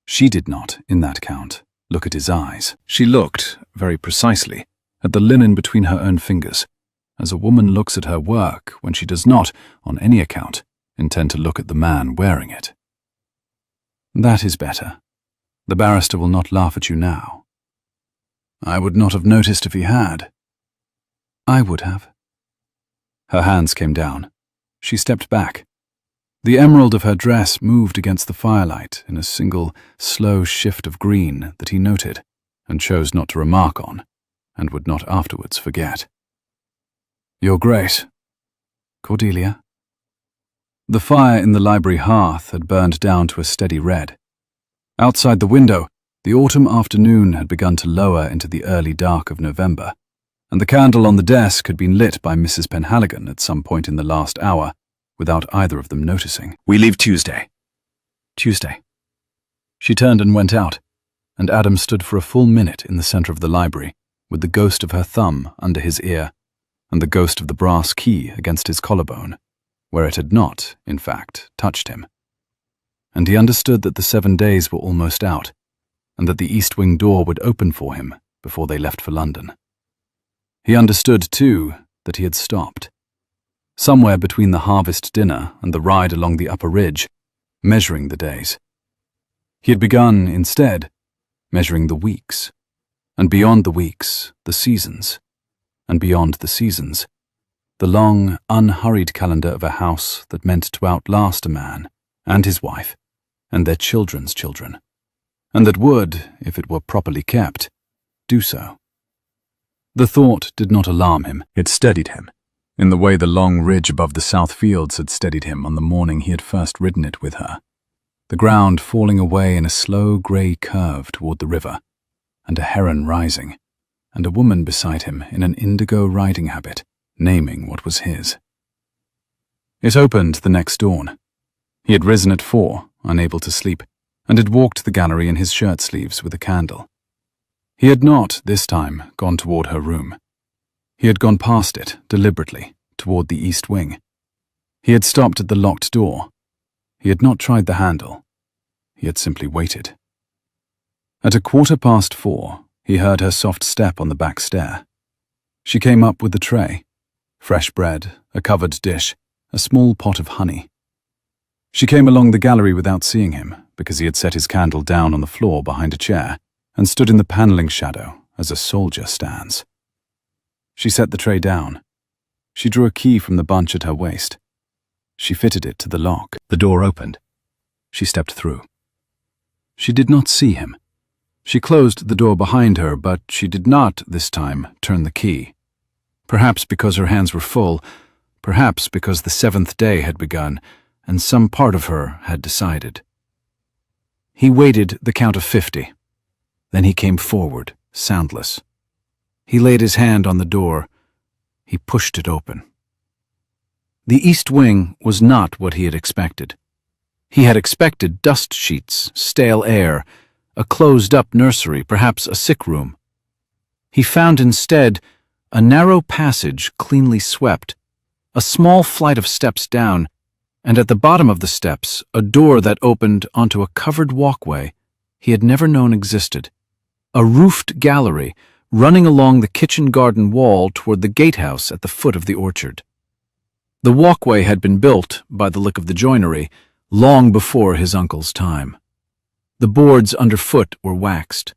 She did not, in that count, look at his eyes. She looked, very precisely, at the linen between her own fingers, as a woman looks at her work when she does not, on any account, intend to look at the man wearing it. "That is better. The barrister will not laugh at you now." "I would not have noticed if he had." "I would have." Her hands came down. She stepped back. The emerald of her dress moved against the firelight in a single, slow shift of green that he noted and chose not to remark on, and would not afterwards forget. "Your Grace." "Cordelia?" The fire in the library hearth had burned down to a steady red. Outside the window, the autumn afternoon had begun to lower into the early dark of November, and the candle on the desk had been lit by Mrs. Penhaligon at some point in the last hour, without either of them noticing. "We leave Tuesday." "Tuesday." She turned and went out, and Adam stood for a full minute in the center of the library, with the ghost of her thumb under his ear, and the ghost of the brass key against his collarbone, where it had not, in fact, touched him. And he understood that the 7 days were almost out, and that the east wing door would open for him before they left for London. He understood, too, that he had stopped. Somewhere between the harvest dinner and the ride along the upper ridge, measuring the days. He had begun, instead, measuring the weeks, and beyond the weeks, the seasons, and beyond the seasons, the long, unhurried calendar of a house that meant to outlast a man and his wife and their children's children, and that would, if it were properly kept, do so. The thought did not alarm him. It steadied him, in the way the long ridge above the south fields had steadied him on the morning he had first ridden it with her, the ground falling away in a slow grey curve toward the river, and a heron rising, and a woman beside him in an indigo riding habit, naming what was his. It opened the next dawn. He had risen at 4, unable to sleep, and had walked the gallery in his shirt sleeves with a candle. He had not, this time, gone toward her room. He had gone past it, deliberately, toward the east wing. He had stopped at the locked door. He had not tried the handle. He had simply waited. At 4:15, he heard her soft step on the back stair. She came up with the tray, fresh bread, a covered dish, a small pot of honey. She came along the gallery without seeing him, because he had set his candle down on the floor behind a chair and stood in the panelling shadow as a soldier stands. She set the tray down. She drew a key from the bunch at her waist. She fitted it to the lock. The door opened. She stepped through. She did not see him. She closed the door behind her, but she did not, this time, turn the key. Perhaps because her hands were full, perhaps because the 7th day had begun, and some part of her had decided. He waited the count of 50. Then he came forward, soundless. He laid his hand on the door. He pushed it open. The east wing was not what he had expected. He had expected dust sheets, stale air, a closed-up nursery, perhaps a sick room. He found instead a narrow passage cleanly swept, a small flight of steps down, and at the bottom of the steps a door that opened onto a covered walkway he had never known existed, a roofed gallery running along the kitchen garden wall toward the gatehouse at the foot of the orchard. The walkway had been built, by the look of the joinery, long before his uncle's time. The boards underfoot were waxed.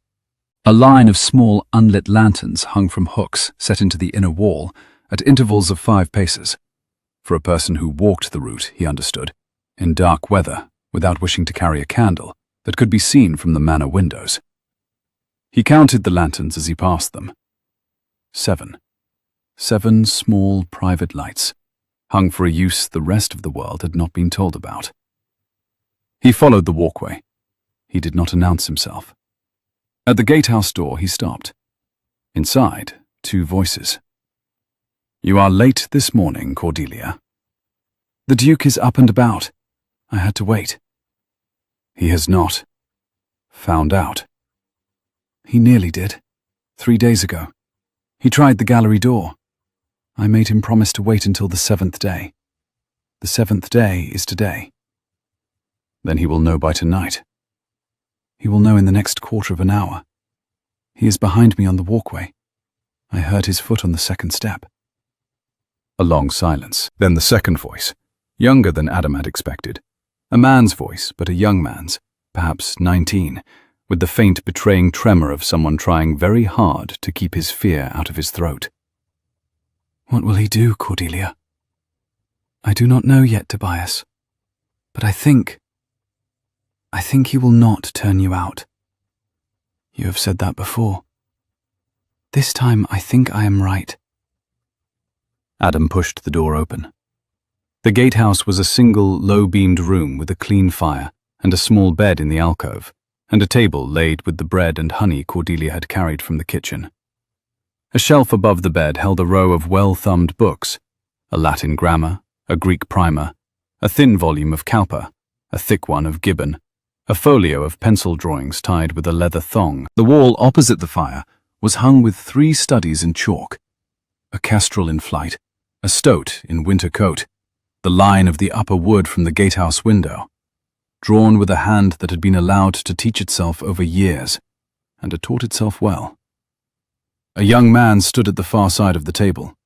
A line of small unlit lanterns hung from hooks set into the inner wall at intervals of 5 paces. For a person who walked the route, he understood, in dark weather, without wishing to carry a candle, that could be seen from the manor windows. He counted the lanterns as he passed them. 7. 7 small private lights, hung for a use the rest of the world had not been told about. He followed the walkway. He did not announce himself. At the gatehouse door, he stopped. Inside, two voices. "You are late this morning, Cordelia." "The Duke is up and about. I had to wait." "He has not found out." "He nearly did. 3 days ago. He tried the gallery door. I made him promise to wait until the 7th day. The 7th day is today." "Then he will know by tonight." "He will know in the next quarter of an hour. He is behind me on the walkway. I heard his foot on the second step." A long silence. Then the second voice, younger than Adam had expected. A man's voice, but a young man's, perhaps 19, with the faint betraying tremor of someone trying very hard to keep his fear out of his throat. "What will he do, Cordelia?" "I do not know yet, Tobias. But I think he will not turn you out. You have said that before. This time I think I am right." Adam pushed the door open. The gatehouse was a single, low-beamed room with a clean fire and a small bed in the alcove, and a table laid with the bread and honey Cordelia had carried from the kitchen. A shelf above the bed held a row of well-thumbed books, a Latin grammar, a Greek primer, a thin volume of Cowper, a thick one of Gibbon, a folio of pencil drawings tied with a leather thong. The wall opposite the fire was hung with 3 studies in chalk: a kestrel in flight, a stoat in winter coat, the line of the upper wood from the gatehouse window, drawn with a hand that had been allowed to teach itself over years, and had taught itself well. A young man stood at the far side of the table.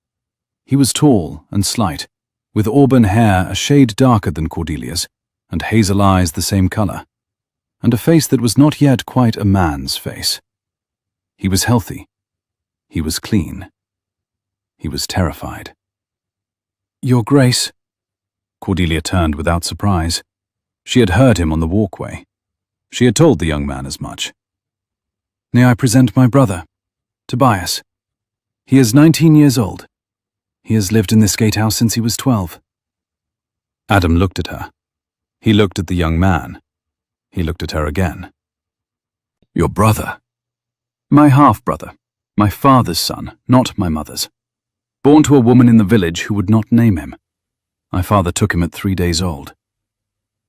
He was tall and slight, with auburn hair a shade darker than Cordelia's, and hazel eyes the same color, and a face that was not yet quite a man's face. He was healthy. He was clean. He was terrified. "Your Grace." Cordelia turned without surprise. She had heard him on the walkway. She had told the young man as much. "May I present my brother, Tobias? He is 19 years old. He has lived in this gatehouse since he was 12. Adam looked at her. He looked at the young man. He looked at her again. "Your brother?" "My half-brother. My father's son, not my mother's. Born to a woman in the village who would not name him. My father took him at 3 days old.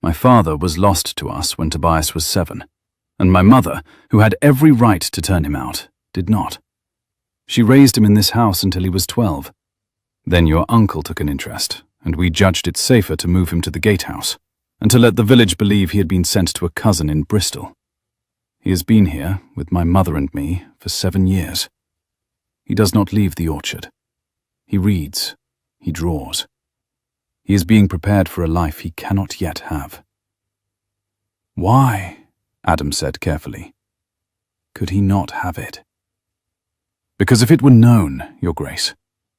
My father was lost to us when Tobias was 7, and my mother, who had every right to turn him out, did not. She raised him in this house until he was 12. Then your uncle took an interest, and we judged it safer to move him to the gatehouse, and to let the village believe he had been sent to a cousin in Bristol. He has been here, with my mother and me, for 7 years. He does not leave the orchard. He reads. He draws. He is being prepared for a life he cannot yet have." "Why?" Adam said carefully. "Could he not have it?" "Because if it were known, Your Grace,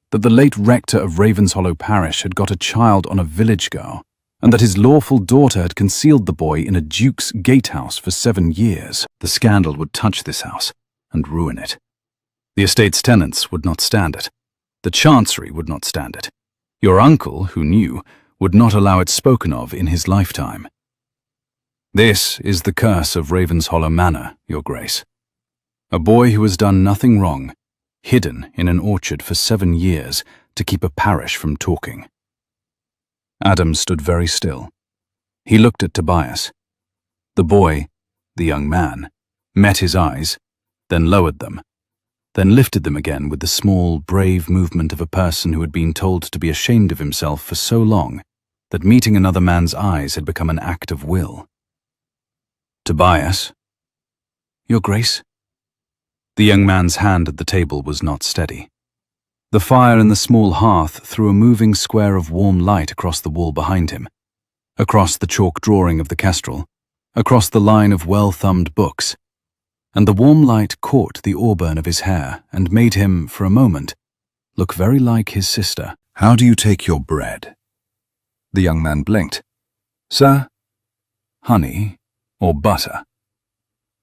that the late rector of Ravenshollow Parish had got a child on a village girl, and that his lawful daughter had concealed the boy in a duke's gatehouse for 7 years, the scandal would touch this house and ruin it. The estate's tenants would not stand it. The chancery would not stand it. Your uncle, who knew, would not allow it spoken of in his lifetime. This is the curse of Ravenshollow Manor, Your Grace. A boy who has done nothing wrong, hidden in an orchard for 7 years to keep a parish from talking." Adam stood very still. He looked at Tobias. The boy, the young man, met his eyes, then lowered them, then lifted them again with the small, brave movement of a person who had been told to be ashamed of himself for so long that meeting another man's eyes had become an act of will. "Tobias." "Your Grace?" The young man's hand at the table was not steady. The fire in the small hearth threw a moving square of warm light across the wall behind him, across the chalk drawing of the kestrel, across the line of well-thumbed books, and the warm light caught the auburn of his hair and made him, for a moment, look very like his sister. "How do you take your bread?" The young man blinked. "Sir?" "Honey or butter?"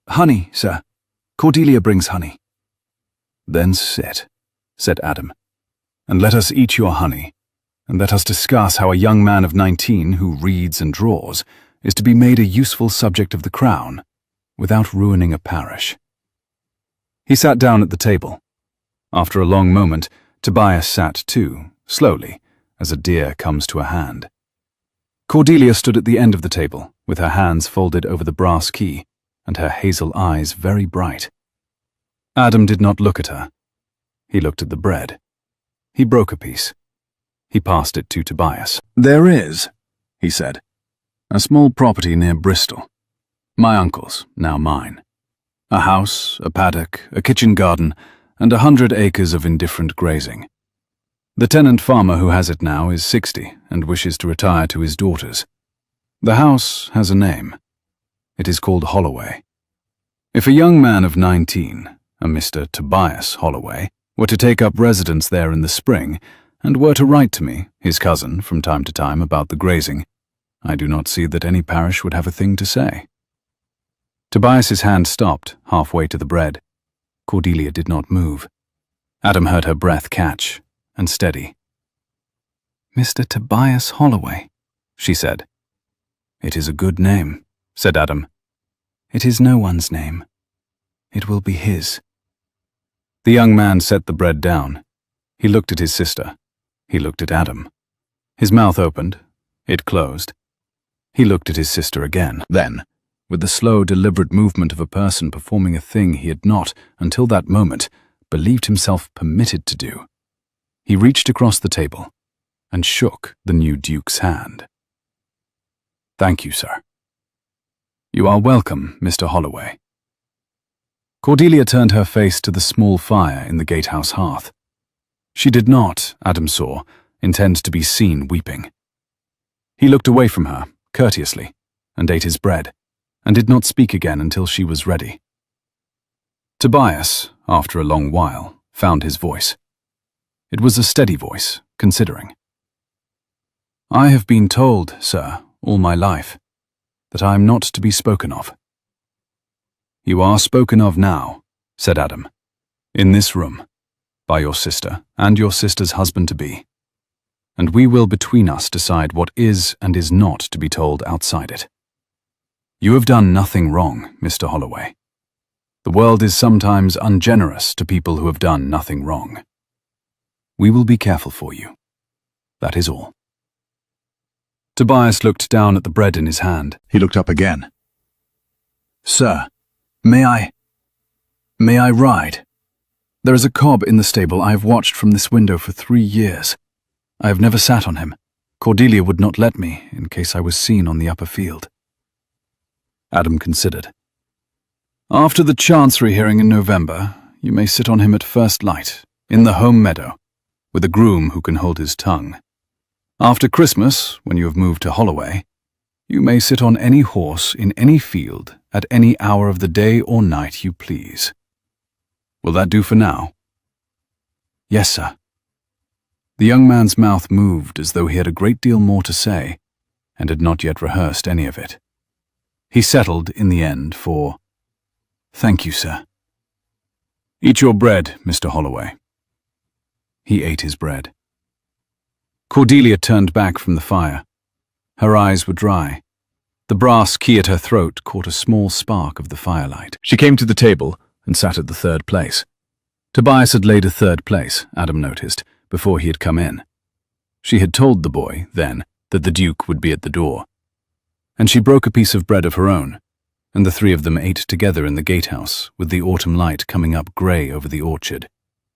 "Honey, sir. Cordelia brings honey." "Then sit," said Adam, "and let us eat your honey, and let us discuss how a young man of 19 who reads and draws is to be made a useful subject of the crown, without ruining a parish." He sat down at the table. After a long moment, Tobias sat too, slowly, as a deer comes to a hand. Cordelia stood at the end of the table, with her hands folded over the brass key, and her hazel eyes very bright. Adam did not look at her. He looked at the bread. He broke a piece. He passed it to Tobias. "There is," he said, "a small property near Bristol. My uncle's, now mine. A house, a paddock, a kitchen garden, and 100 acres of indifferent grazing. The tenant farmer who has it now is 60 and wishes to retire to his daughters. The house has a name. It is called Holloway. If a young man of 19, a Mr. Tobias Holloway, were to take up residence there in the spring, and were to write to me, his cousin, from time to time about the grazing, I do not see that any parish would have a thing to say." Tobias's hand stopped halfway to the bread. Cordelia did not move. Adam heard her breath catch and steady. "Mr. Tobias Holloway," she said. "It is a good name," said Adam. "It is no one's name. It will be his." The young man set the bread down. He looked at his sister. He looked at Adam. His mouth opened. It closed. He looked at his sister again. Then, with the slow, deliberate movement of a person performing a thing he had not, until that moment, believed himself permitted to do, he reached across the table and shook the new Duke's hand. "Thank you, sir." "You are welcome, Mr. Holloway." Cordelia turned her face to the small fire in the gatehouse hearth. She did not, Adam saw, intend to be seen weeping. He looked away from her, courteously, and ate his bread, and did not speak again until she was ready. Tobias, after a long while, found his voice. It was a steady voice, considering. "I have been told, sir, all my life, that I am not to be spoken of." "You are spoken of now," said Adam, "in this room, by your sister and your sister's husband-to-be, and we will between us decide what is and is not to be told outside it. You have done nothing wrong, Mr. Holloway. The world is sometimes ungenerous to people who have done nothing wrong. We will be careful for you. That is all." Tobias looked down at the bread in his hand. He looked up again. "Sir, may I ride? There is a cob in the stable I have watched from this window for 3 years. I have never sat on him. Cordelia would not let me, in case I was seen on the upper field." Adam considered. "After the Chancery hearing in November, you may sit on him at first light, in the home meadow, with a groom who can hold his tongue. After Christmas, when you have moved to Holloway, you may sit on any horse in any field at any hour of the day or night you please. Will that do for now?" "Yes, sir." The young man's mouth moved as though he had a great deal more to say, and had not yet rehearsed any of it. He settled, in the end, for, "Thank you, sir." "Eat your bread, Mr. Holloway." He ate his bread. Cordelia turned back from the fire. Her eyes were dry. The brass key at her throat caught a small spark of the firelight. She came to the table and sat at the third place. Tobias had laid a third place, Adam noticed, before he had come in. She had told the boy, then, that the Duke would be at the door. And she broke a piece of bread of her own, and the three of them ate together in the gatehouse, with the autumn light coming up grey over the orchard.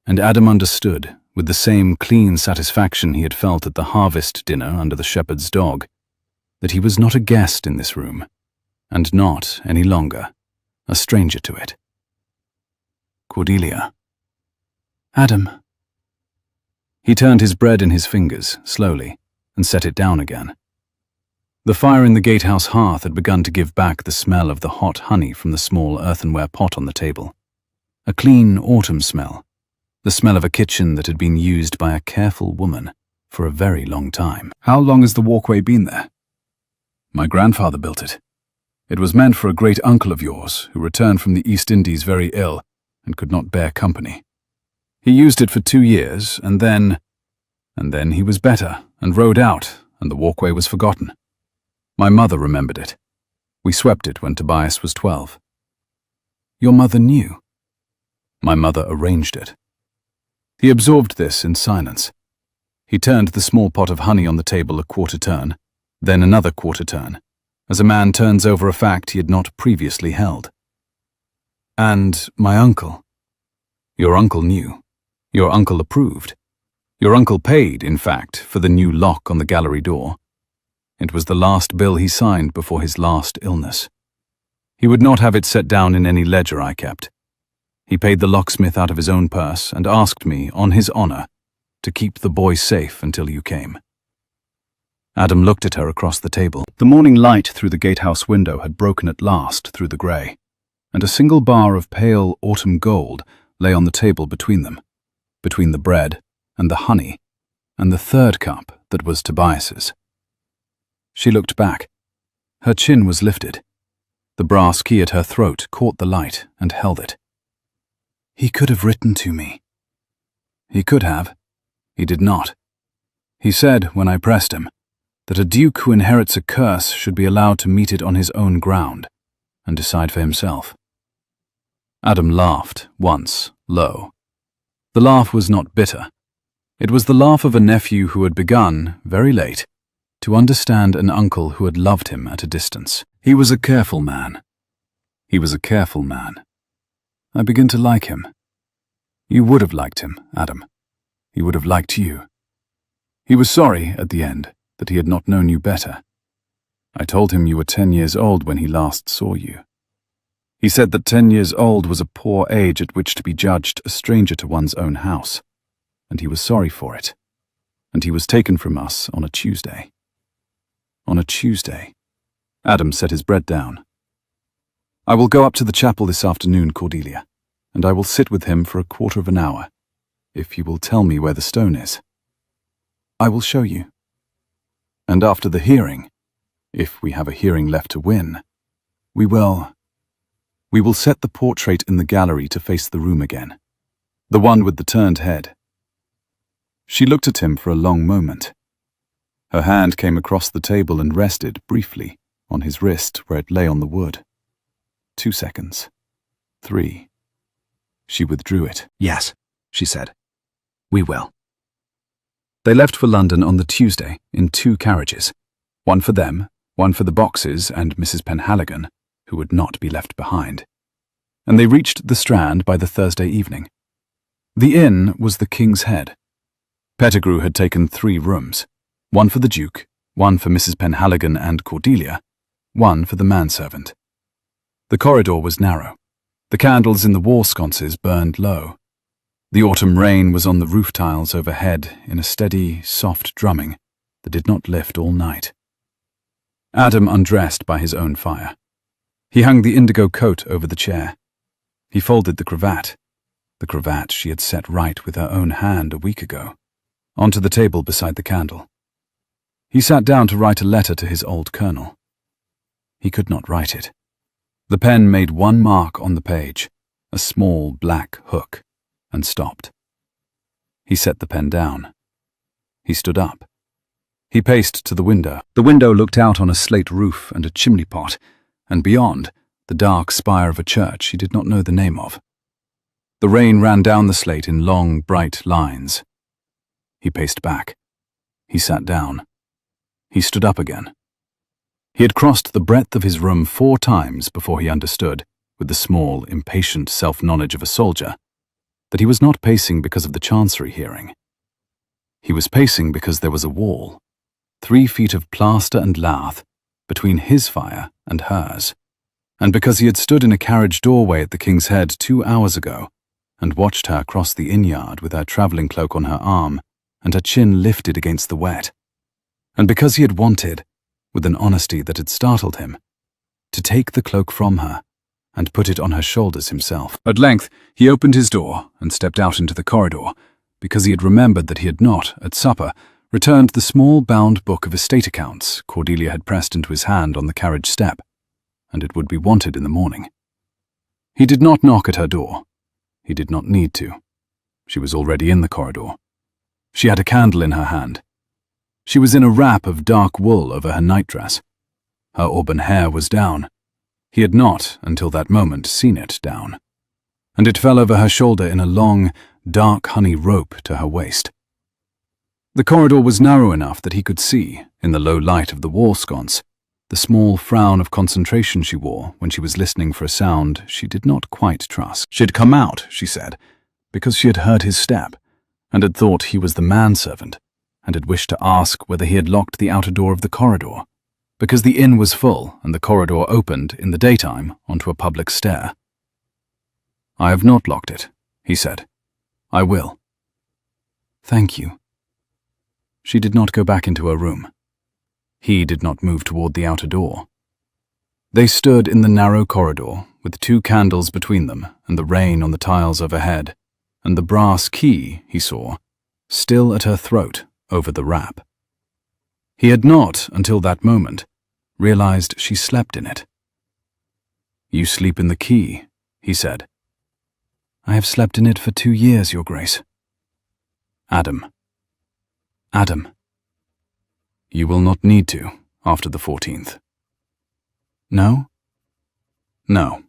And Adam understood, with the same clean satisfaction he had felt at the harvest dinner under the shepherd's dog, that he was not a guest in this room, and not, any longer, a stranger to it. "Cordelia." "Adam." He turned his bread in his fingers, slowly, and set it down again. The fire in the gatehouse hearth had begun to give back the smell of the hot honey from the small earthenware pot on the table. A clean autumn smell, the smell of a kitchen that had been used by a careful woman for a very long time. "How long has the walkway been there?" "My grandfather built it. It was meant for a great uncle of yours who returned from the East Indies very ill and could not bear company. He used it for 2 years, and then he was better and rode out, and the walkway was forgotten. My mother remembered it. We swept it when Tobias was 12. "Your mother knew?" My mother arranged it. He absorbed this in silence. He turned the small pot of honey on the table a quarter turn, then another quarter turn, as a man turns over a fact he had not previously held. And my uncle. Your uncle knew. Your uncle approved. Your uncle paid, in fact, for the new lock on the gallery door. It was the last bill he signed before his last illness. He would not have it set down in any ledger I kept. He paid the locksmith out of his own purse and asked me, on his honor, to keep the boy safe until you came. Adam looked at her across the table. The morning light through the gatehouse window had broken at last through the grey, and a single bar of pale autumn gold lay on the table between them, between the bread and the honey and the third cup that was Tobias's. She looked back. Her chin was lifted. The brass key at her throat caught the light and held it. He could have written to me. He could have. He did not. He said, when I pressed him, that a duke who inherits a curse should be allowed to meet it on his own ground and decide for himself. Adam laughed, once, low. The laugh was not bitter. It was the laugh of a nephew who had begun, very late, to understand an uncle who had loved him at a distance. He was a careful man. He was a careful man. I begin to like him. You would have liked him, Adam. He would have liked you. He was sorry, at the end, that he had not known you better. I told him you were 10 years old when he last saw you. He said that 10 years old was a poor age at which to be judged a stranger to one's own house, and he was sorry for it. And he was taken from us on a Tuesday. On a Tuesday. Adam set his bread down. I will go up to the chapel this afternoon, Cordelia, and I will sit with him for a quarter of an hour, if you will tell me where the stone is. I will show you. And after the hearing, if we have a hearing left to win, we will set the portrait in the gallery to face the room again, the one with the turned head. She looked at him for a long moment. Her hand came across the table and rested, briefly, on his wrist where it lay on the wood. 2 seconds. 3. She withdrew it. Yes, she said. We will. They left for London on the Tuesday in 2 carriages, one for them, one for the Boxes and Mrs. Penhaligon, who would not be left behind. And they reached the Strand by the Thursday evening. The inn was the King's Head. Pettigrew had taken 3 rooms, one for the Duke, one for Mrs. Penhaligon and Cordelia, one for the manservant. The corridor was narrow. The candles in the war sconces burned low. The autumn rain was on the roof tiles overhead in a steady, soft drumming that did not lift all night. Adam undressed by his own fire. He hung the indigo coat over the chair. He folded the cravat she had set right with her own hand a week ago, onto the table beside the candle. He sat down to write a letter to his old colonel. He could not write it. The pen made one mark on the page, a small black hook, and stopped. He set the pen down. He stood up. He paced to the window. The window looked out on a slate roof and a chimney pot, and beyond, the dark spire of a church he did not know the name of. The rain ran down the slate in long, bright lines. He paced back. He sat down. He stood up again. He had crossed the breadth of his room 4 times before he understood, with the small, impatient self-knowledge of a soldier, that he was not pacing because of the Chancery hearing. He was pacing because there was a wall, 3 feet of plaster and lath, between his fire and hers, and because he had stood in a carriage doorway at the King's Head 2 hours ago and watched her cross the inn-yard with her travelling cloak on her arm and her chin lifted against the wet, and because he had wanted, with an honesty that had startled him, to take the cloak from her and put it on her shoulders himself. At length, he opened his door and stepped out into the corridor, because he had remembered that he had not, at supper, returned the small bound book of estate accounts Cordelia had pressed into his hand on the carriage step, and it would be wanted in the morning. He did not knock at her door. He did not need to. She was already in the corridor. She had a candle in her hand. She was in a wrap of dark wool over her nightdress. Her auburn hair was down. He had not, until that moment, seen it down. and it fell over her shoulder in a long, dark honey rope to her waist. The corridor was narrow enough that he could see, in the low light of the wall sconce, the small frown of concentration she wore when she was listening for a sound she did not quite trust. She had come out, she said, because she had heard his step, and had thought he was the manservant, and had wished to ask whether he had locked the outer door of the corridor, because the inn was full and the corridor opened in the daytime onto a public stair. "I have not locked it," he said. "I will." "Thank you." She did not go back into her room. He did not move toward the outer door. They stood in the narrow corridor, with 2 candles between them and the rain on the tiles overhead, and the brass key, he saw, still at her throat over the wrap. He had not, until that moment, realized she slept in it. "You sleep in the key," he said. "I have slept in it for 2 years, Your Grace." Adam. Adam. "You will not need to, after the 14th. "No?" "No.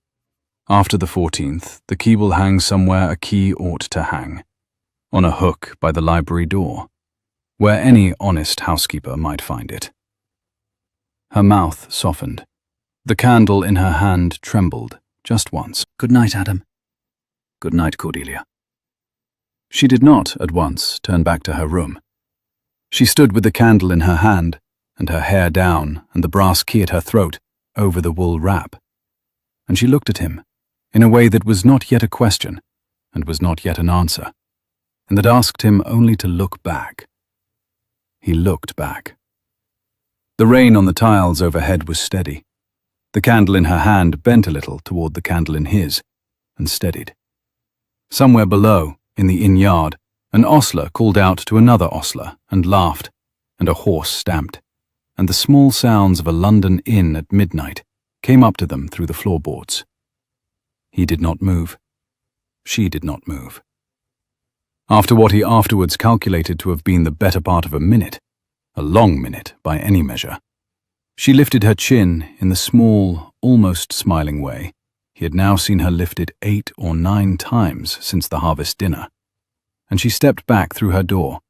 After the 14th, the key will hang somewhere a key ought to hang, on a hook by the library door, where any honest housekeeper might find it." Her mouth softened. The candle in her hand trembled, just once. "Good night, Adam." "Good night, Cordelia." She did not, at once, turn back to her room. She stood with the candle in her hand, and her hair down, and the brass key at her throat, over the wool wrap. And she looked at him, in a way that was not yet a question, and was not yet an answer, and that asked him only to look back. He looked back. The rain on the tiles overhead was steady. The candle in her hand bent a little toward the candle in his, and steadied. Somewhere below, in the inn yard, an ostler called out to another ostler and laughed, and a horse stamped, and the small sounds of a London inn at midnight came up to them through the floorboards. He did not move. She did not move. After what he afterwards calculated to have been the better part of a long minute by any measure, she lifted her chin in the small, almost smiling way he had now seen her lifted 8 or 9 times since the harvest dinner, and she stepped back through her door,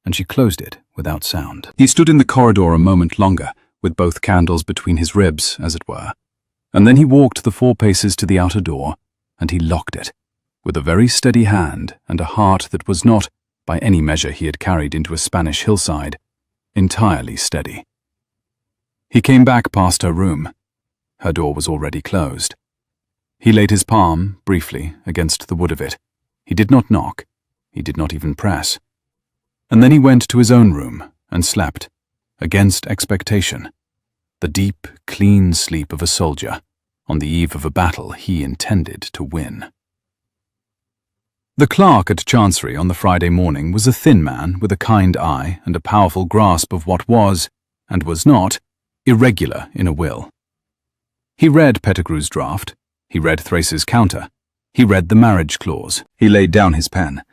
and she closed it without sound. He stood in the corridor a moment longer, with both candles between his ribs, as it were, and then he walked the 4 paces to the outer door, and he locked it, with a very steady hand and a heart that was not, by any measure he had carried into a Spanish hillside, entirely steady. He came back past her room. Her door was already closed. He laid his palm, briefly, against the wood of it. He did not knock. He did not even press. And then he went to his own room and slept, against expectation, the deep, clean sleep of a soldier on the eve of a battle he intended to win. The clerk at Chancery on the Friday morning was a thin man with a kind eye and a powerful grasp of what was, and was not, irregular in a will. He read Pettigrew's draft. He read Thrace's counter. He read the marriage clause. He laid down his pen,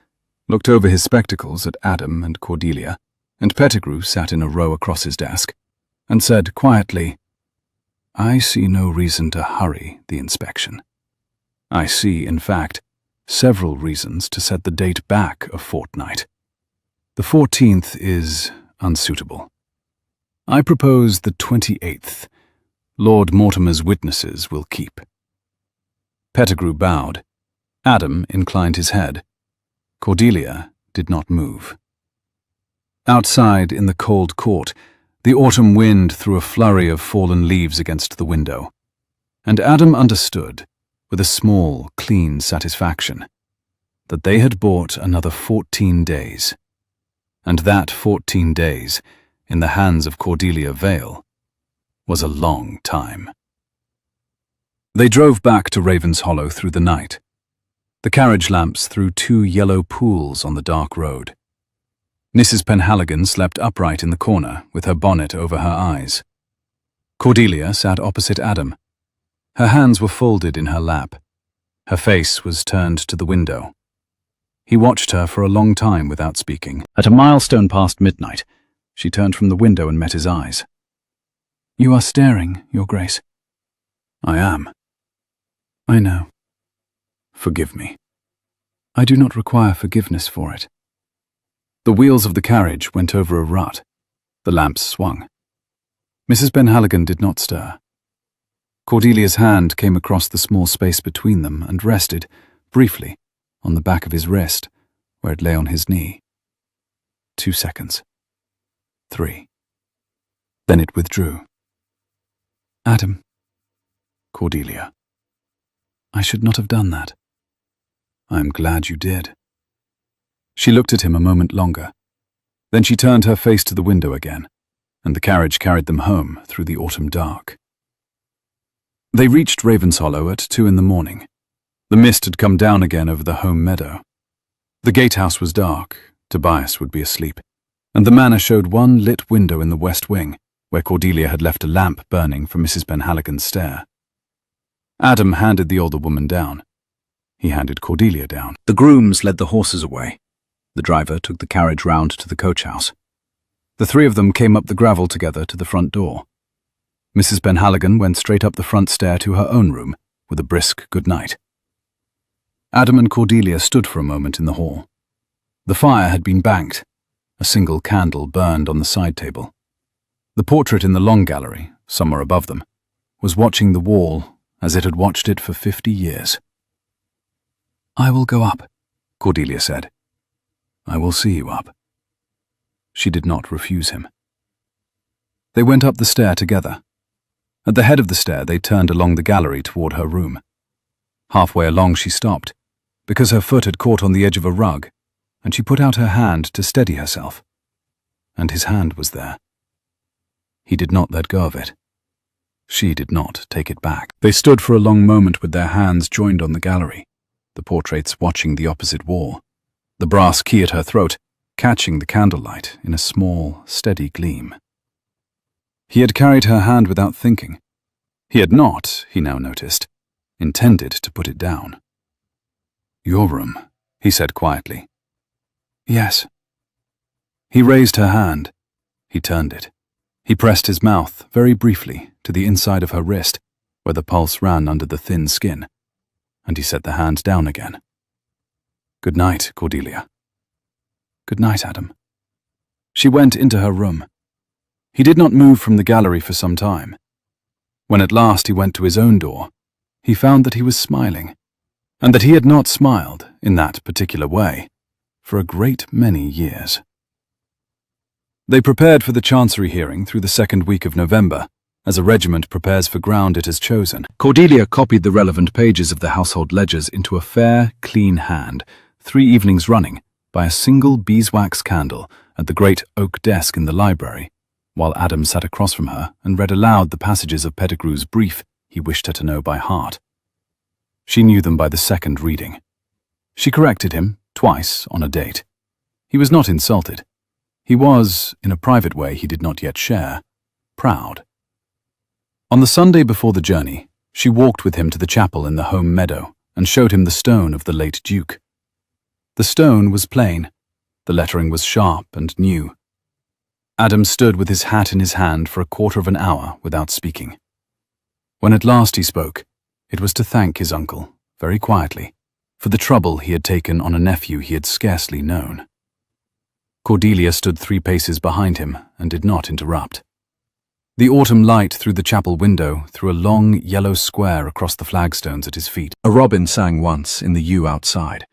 looked over his spectacles at Adam and Cordelia, and Pettigrew sat in a row across his desk, and said quietly, "I see no reason to hurry the inspection. I see, in fact, several reasons to set the date back a fortnight. The 14th is unsuitable. I propose the 28th. Lord Mortimer's witnesses will keep." Pettigrew bowed. Adam inclined his head. Cordelia did not move. Outside, in the cold court, the autumn wind threw a flurry of fallen leaves against the window, and Adam understood, with a small, clean satisfaction, that they had bought another 14 days, and that 14 days, in the hands of Cordelia Vale, was a long time. They drove back to Ravenshollow through the night. The carriage lamps threw 2 yellow pools on the dark road. Mrs. Penhaligon slept upright in the corner, with her bonnet over her eyes. Cordelia sat opposite Adam. Her hands were folded in her lap. Her face was turned to the window. He watched her for a long time without speaking. At a milestone past midnight, she turned from the window and met his eyes. "You are staring, Your Grace." "I am." "I know. Forgive me. I do not require forgiveness for it. The wheels of the carriage went over a rut. The lamps swung. Mrs. Penhaligon did not stir. Cordelia's hand came across the small space between them and rested, briefly, on the back of his wrist, where it lay on his knee. 2 seconds. 3. Then it withdrew. Adam. Cordelia. I should not have done that. I am glad you did. She looked at him a moment longer. Then she turned her face to the window again, and the carriage carried them home through the autumn dark. They reached Ravenshollow at 2 in the morning. The mist had come down again over the home meadow. The gatehouse was dark, Tobias would be asleep, and the manor showed one lit window in the west wing, where Cordelia had left a lamp burning for Mrs. Penhaligon's stair. Adam handed the older woman down. He handed Cordelia down. The grooms led the horses away. The driver took the carriage round to the coach-house. The three of them came up the gravel together to the front door. Mrs. Penhaligon went straight up the front stair to her own room, with a brisk good night. Adam and Cordelia stood for a moment in the hall. The fire had been banked. A single candle burned on the side table. The portrait in the long gallery, somewhere above them, was watching the wall as it had watched it for 50 years. I will go up, Cordelia said. I will see you up. She did not refuse him. They went up the stair together. At the head of the stair, they turned along the gallery toward her room. Halfway along, she stopped, because her foot had caught on the edge of a rug, and she put out her hand to steady herself. And his hand was there. He did not let go of it. She did not take it back. They stood for a long moment with their hands joined on the gallery, the portraits watching the opposite wall, the brass key at her throat, catching the candlelight in a small, steady gleam. He had carried her hand without thinking. He had not, he now noticed, intended to put it down. Your room, he said quietly. Yes. He raised her hand. He turned it. He pressed his mouth, very briefly, to the inside of her wrist, where the pulse ran under the thin skin, and he set the hand down again. Good night, Cordelia. Good night, Adam. She went into her room. He did not move from the gallery for some time. When at last he went to his own door, he found that he was smiling, and that he had not smiled, in that particular way, for a great many years. They prepared for the Chancery hearing through the second week of November, as a regiment prepares for ground it has chosen. Cordelia copied the relevant pages of the household ledgers into a fair, clean hand, 3 evenings running, by a single beeswax candle at the great oak desk in the library, while Adam sat across from her and read aloud the passages of Pettigrew's brief he wished her to know by heart. She knew them by the second reading. She corrected him, twice, on a date. He was not insulted. He was, in a private way he did not yet share, proud. On the Sunday before the journey, she walked with him to the chapel in the home meadow and showed him the stone of the late Duke. The stone was plain. The lettering was sharp and new. Adam stood with his hat in his hand for a quarter of an hour without speaking. When at last he spoke, it was to thank his uncle, very quietly, for the trouble he had taken on a nephew he had scarcely known. Cordelia stood 3 paces behind him and did not interrupt. The autumn light through the chapel window threw a long yellow square across the flagstones at his feet. A robin sang once in the yew outside,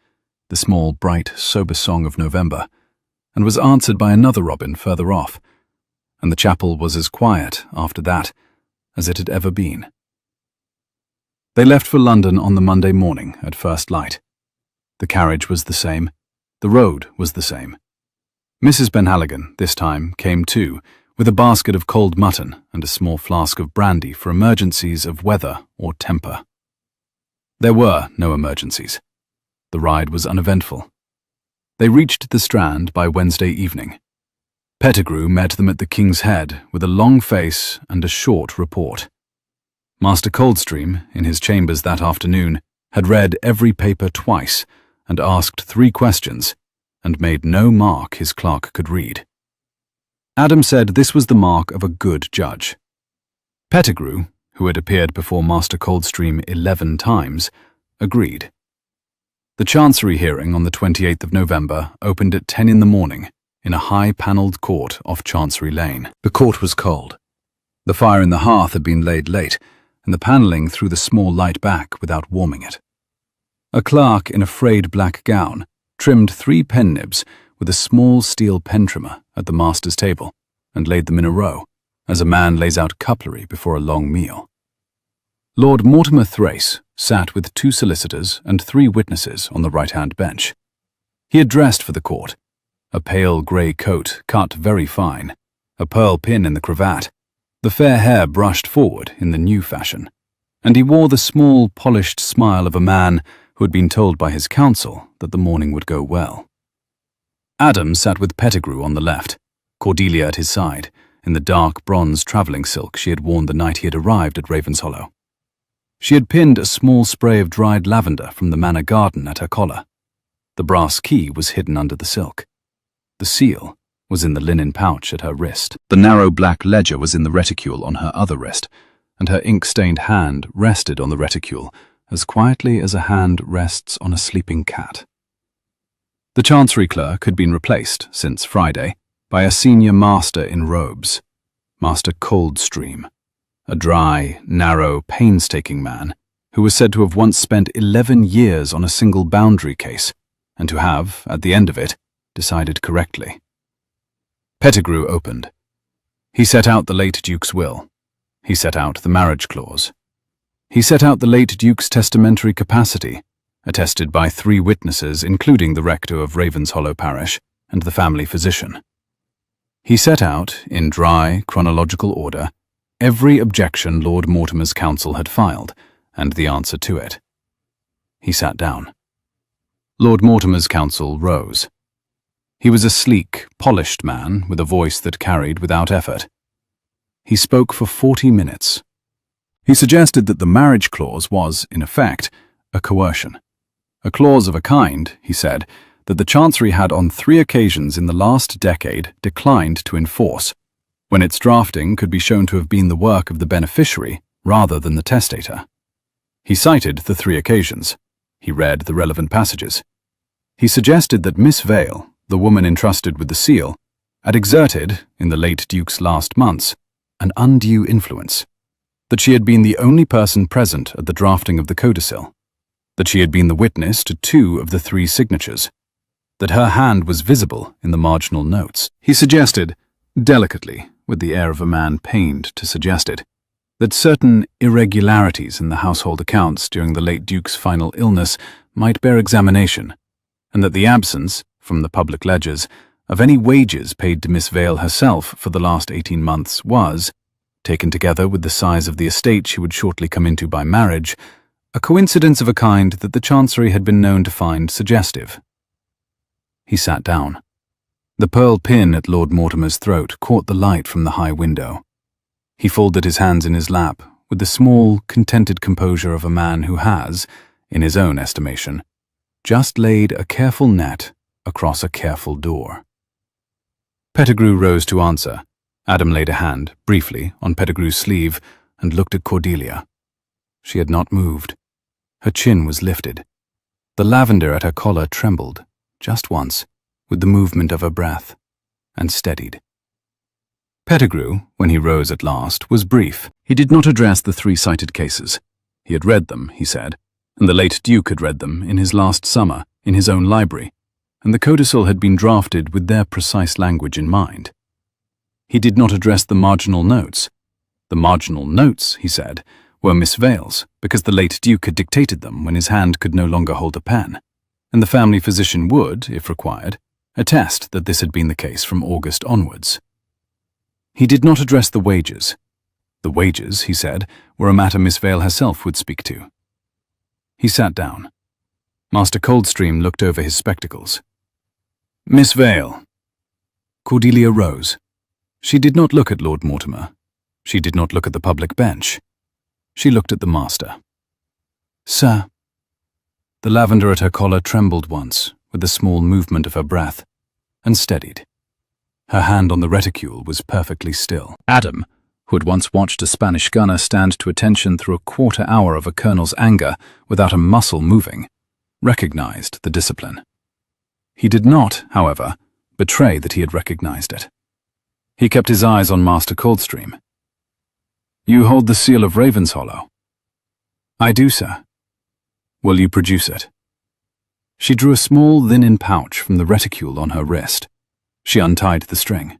the small, bright, sober song of November, and was answered by another robin further off, and the chapel was as quiet after that as it had ever been. They left for London on the Monday morning at first light. The carriage was the same. The road was the same. Mrs. Penhaligon, this time, came too, with a basket of cold mutton and a small flask of brandy for emergencies of weather or temper. There were no emergencies. The ride was uneventful. They reached the Strand by Wednesday evening. Pettigrew met them at the King's Head with a long face and a short report. Master Coldstream, in his chambers that afternoon, had read every paper twice and asked 3 questions, and made no mark his clerk could read. Adam said this was the mark of a good judge. Pettigrew, who had appeared before Master Coldstream 11 times, agreed. The Chancery hearing on the 28th of November opened at 10 in the morning in a high-panelled court off Chancery Lane. The court was cold. The fire in the hearth had been laid late, and the panelling threw the small light back without warming it. A clerk in a frayed black gown trimmed 3 pen nibs with a small steel pen trimmer at the master's table and laid them in a row, as a man lays out cutlery before a long meal. Lord Mortimer Thrace sat with 2 solicitors and 3 witnesses on the right-hand bench. He had dressed for the court, a pale grey coat cut very fine, a pearl pin in the cravat, the fair hair brushed forward in the new fashion, and he wore the small, polished smile of a man who had been told by his counsel that the morning would go well. Adam sat with Pettigrew on the left, Cordelia at his side, in the dark bronze travelling silk she had worn the night he had arrived at Ravenshollow. She had pinned a small spray of dried lavender from the manor garden at her collar. The brass key was hidden under the silk. The seal was in the linen pouch at her wrist. The narrow black ledger was in the reticule on her other wrist, and her ink-stained hand rested on the reticule as quietly as a hand rests on a sleeping cat. The Chancery clerk had been replaced, since Friday, by a senior master in robes, Master Coldstream, a dry, narrow, painstaking man who was said to have once spent 11 years on a single boundary case, and to have, at the end of it, decided correctly. Pettigrew opened. He set out the late Duke's will. He set out the marriage clause. He set out the late Duke's testamentary capacity, attested by 3 witnesses, including the rector of Ravenshollow parish and the family physician. He set out, in dry, chronological order, every objection Lord Mortimer's counsel had filed, and the answer to it. He sat down. Lord Mortimer's counsel rose. He was a sleek, polished man with a voice that carried without effort. He spoke for 40 minutes. He suggested that the marriage clause was, in effect, a coercion. A clause of a kind, he said, that the Chancery had on 3 occasions in the last decade declined to enforce, when its drafting could be shown to have been the work of the beneficiary rather than the testator. He cited the 3 occasions. He read the relevant passages. He suggested that Miss Vale, the woman entrusted with the seal, had exerted, in the late Duke's last months, an undue influence, that she had been the only person present at the drafting of the codicil, that she had been the witness to 2 of the 3 signatures, that her hand was visible in the marginal notes. He suggested, delicately, with the air of a man pained to suggest it, that certain irregularities in the household accounts during the late Duke's final illness might bear examination, and that the absence, from the public ledgers, of any wages paid to Miss Vale herself for the last 18 months was, taken together with the size of the estate she would shortly come into by marriage, a coincidence of a kind that the Chancery had been known to find suggestive. He sat down. The pearl pin at Lord Mortimer's throat caught the light from the high window. He folded his hands in his lap with the small, contented composure of a man who has, in his own estimation, just laid a careful net across a careful door. Pettigrew rose to answer. Adam laid a hand, briefly, on Pettigrew's sleeve and looked at Cordelia. She had not moved. Her chin was lifted. The lavender at her collar trembled, just once, with the movement of her breath, and steadied. Pettigrew, when he rose at last, was brief. He did not address the 3 cited cases. He had read them, he said, and the late Duke had read them in his last summer, in his own library, and the codicil had been drafted with their precise language in mind. He did not address the marginal notes. The marginal notes, he said, were Miss Vale's, because the late Duke had dictated them when his hand could no longer hold a pen, and the family physician would, if required, attest that this had been the case from August onwards. He did not address the wages. The wages, he said, were a matter Miss Vale herself would speak to. He sat down. Master Coldstream looked over his spectacles. Miss Vale. Cordelia rose. She did not look at Lord Mortimer. She did not look at the public bench. She looked at the master. Sir. The lavender at her collar trembled once, with a small movement of her breath, and steadied. Her hand on the reticule was perfectly still. Adam, who had once watched a Spanish gunner stand to attention through a quarter hour of a colonel's anger without a muscle moving, recognized the discipline. He did not, however, betray that he had recognized it. He kept his eyes on Master Coldstream. "You hold the seal of Ravenshollow?" "I do, sir." "Will you produce it?" She drew a small linen pouch from the reticule on her wrist. She untied the string.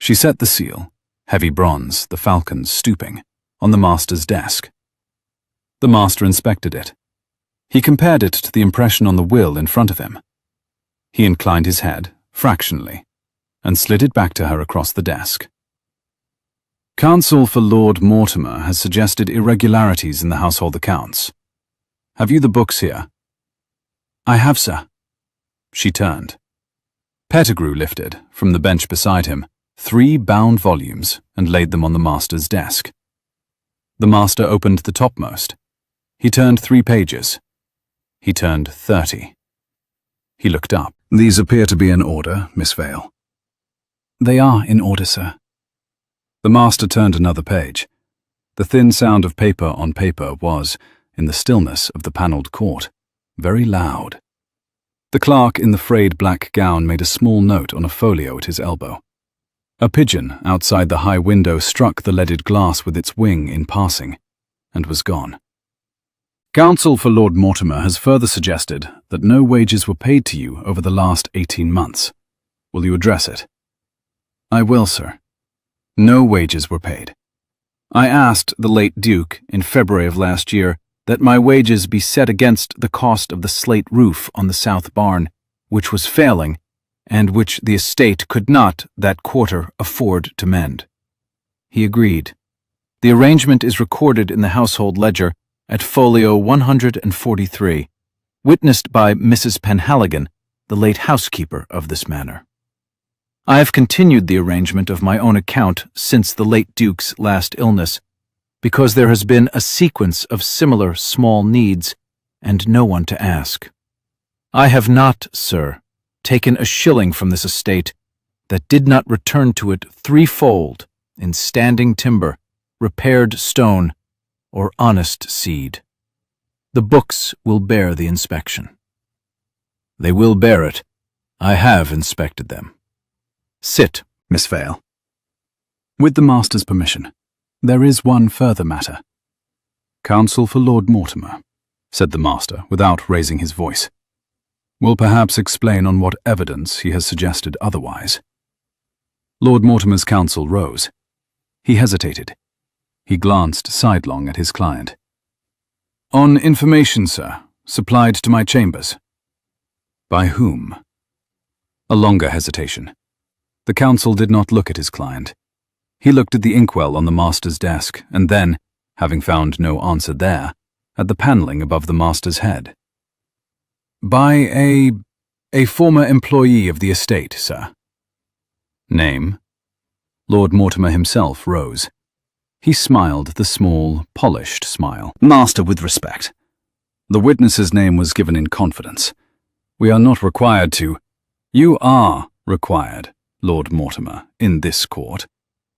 She set the seal, heavy bronze, the falcons stooping, on the master's desk. The master inspected it. He compared it to the impression on the will in front of him. He inclined his head, fractionally, and slid it back to her across the desk. "Counsel for Lord Mortimer has suggested irregularities in the household accounts. Have you the books here?" "I have, sir." She turned. Pettigrew lifted, from the bench beside him, 3 bound volumes and laid them on the master's desk. The master opened the topmost. He turned 3 pages. He turned 30. He looked up. "These appear to be in order, Miss Vale." "They are in order, sir." The master turned another page. The thin sound of paper on paper was, in the stillness of the panelled court, very loud. The clerk in the frayed black gown made a small note on a folio at his elbow. A pigeon outside the high window struck the leaded glass with its wing in passing, and was gone. "Counsel for Lord Mortimer has further suggested that no wages were paid to you over the last 18 months. Will you address it?" "I will, sir." "No wages were paid. I asked the late Duke, in February of last year, that my wages be set against the cost of the slate roof on the south barn, which was failing, and which the estate could not, that quarter, afford to mend. He agreed. The arrangement is recorded in the household ledger at folio 143, witnessed by Mrs. Penhaligon, the late housekeeper of this manor. I have continued the arrangement of my own account since the late Duke's last illness, because there has been a sequence of similar small needs, and no one to ask. I have not, sir, taken a shilling from this estate that did not return to it threefold in standing timber, repaired stone, or honest seed. The books will bear the inspection." "They will bear it. I have inspected them. Sit, Miss Vale." "With the master's permission, there is one further matter." "Counsel for Lord Mortimer," said the master without raising his voice, "will perhaps explain on what evidence he has suggested otherwise." Lord Mortimer's counsel rose. He hesitated. He glanced sidelong at his client. "On information, sir, supplied to my chambers." "By whom?" A longer hesitation. The counsel did not look at his client. He looked at the inkwell on the master's desk, and then, having found no answer there, at the panelling above the master's head. "By a former employee of the estate, sir." "Name?" Lord Mortimer himself rose. He smiled the small, polished smile. "Master, with respect. The witness's name was given in confidence. We are not required to—" "You are required, Lord Mortimer, in this court,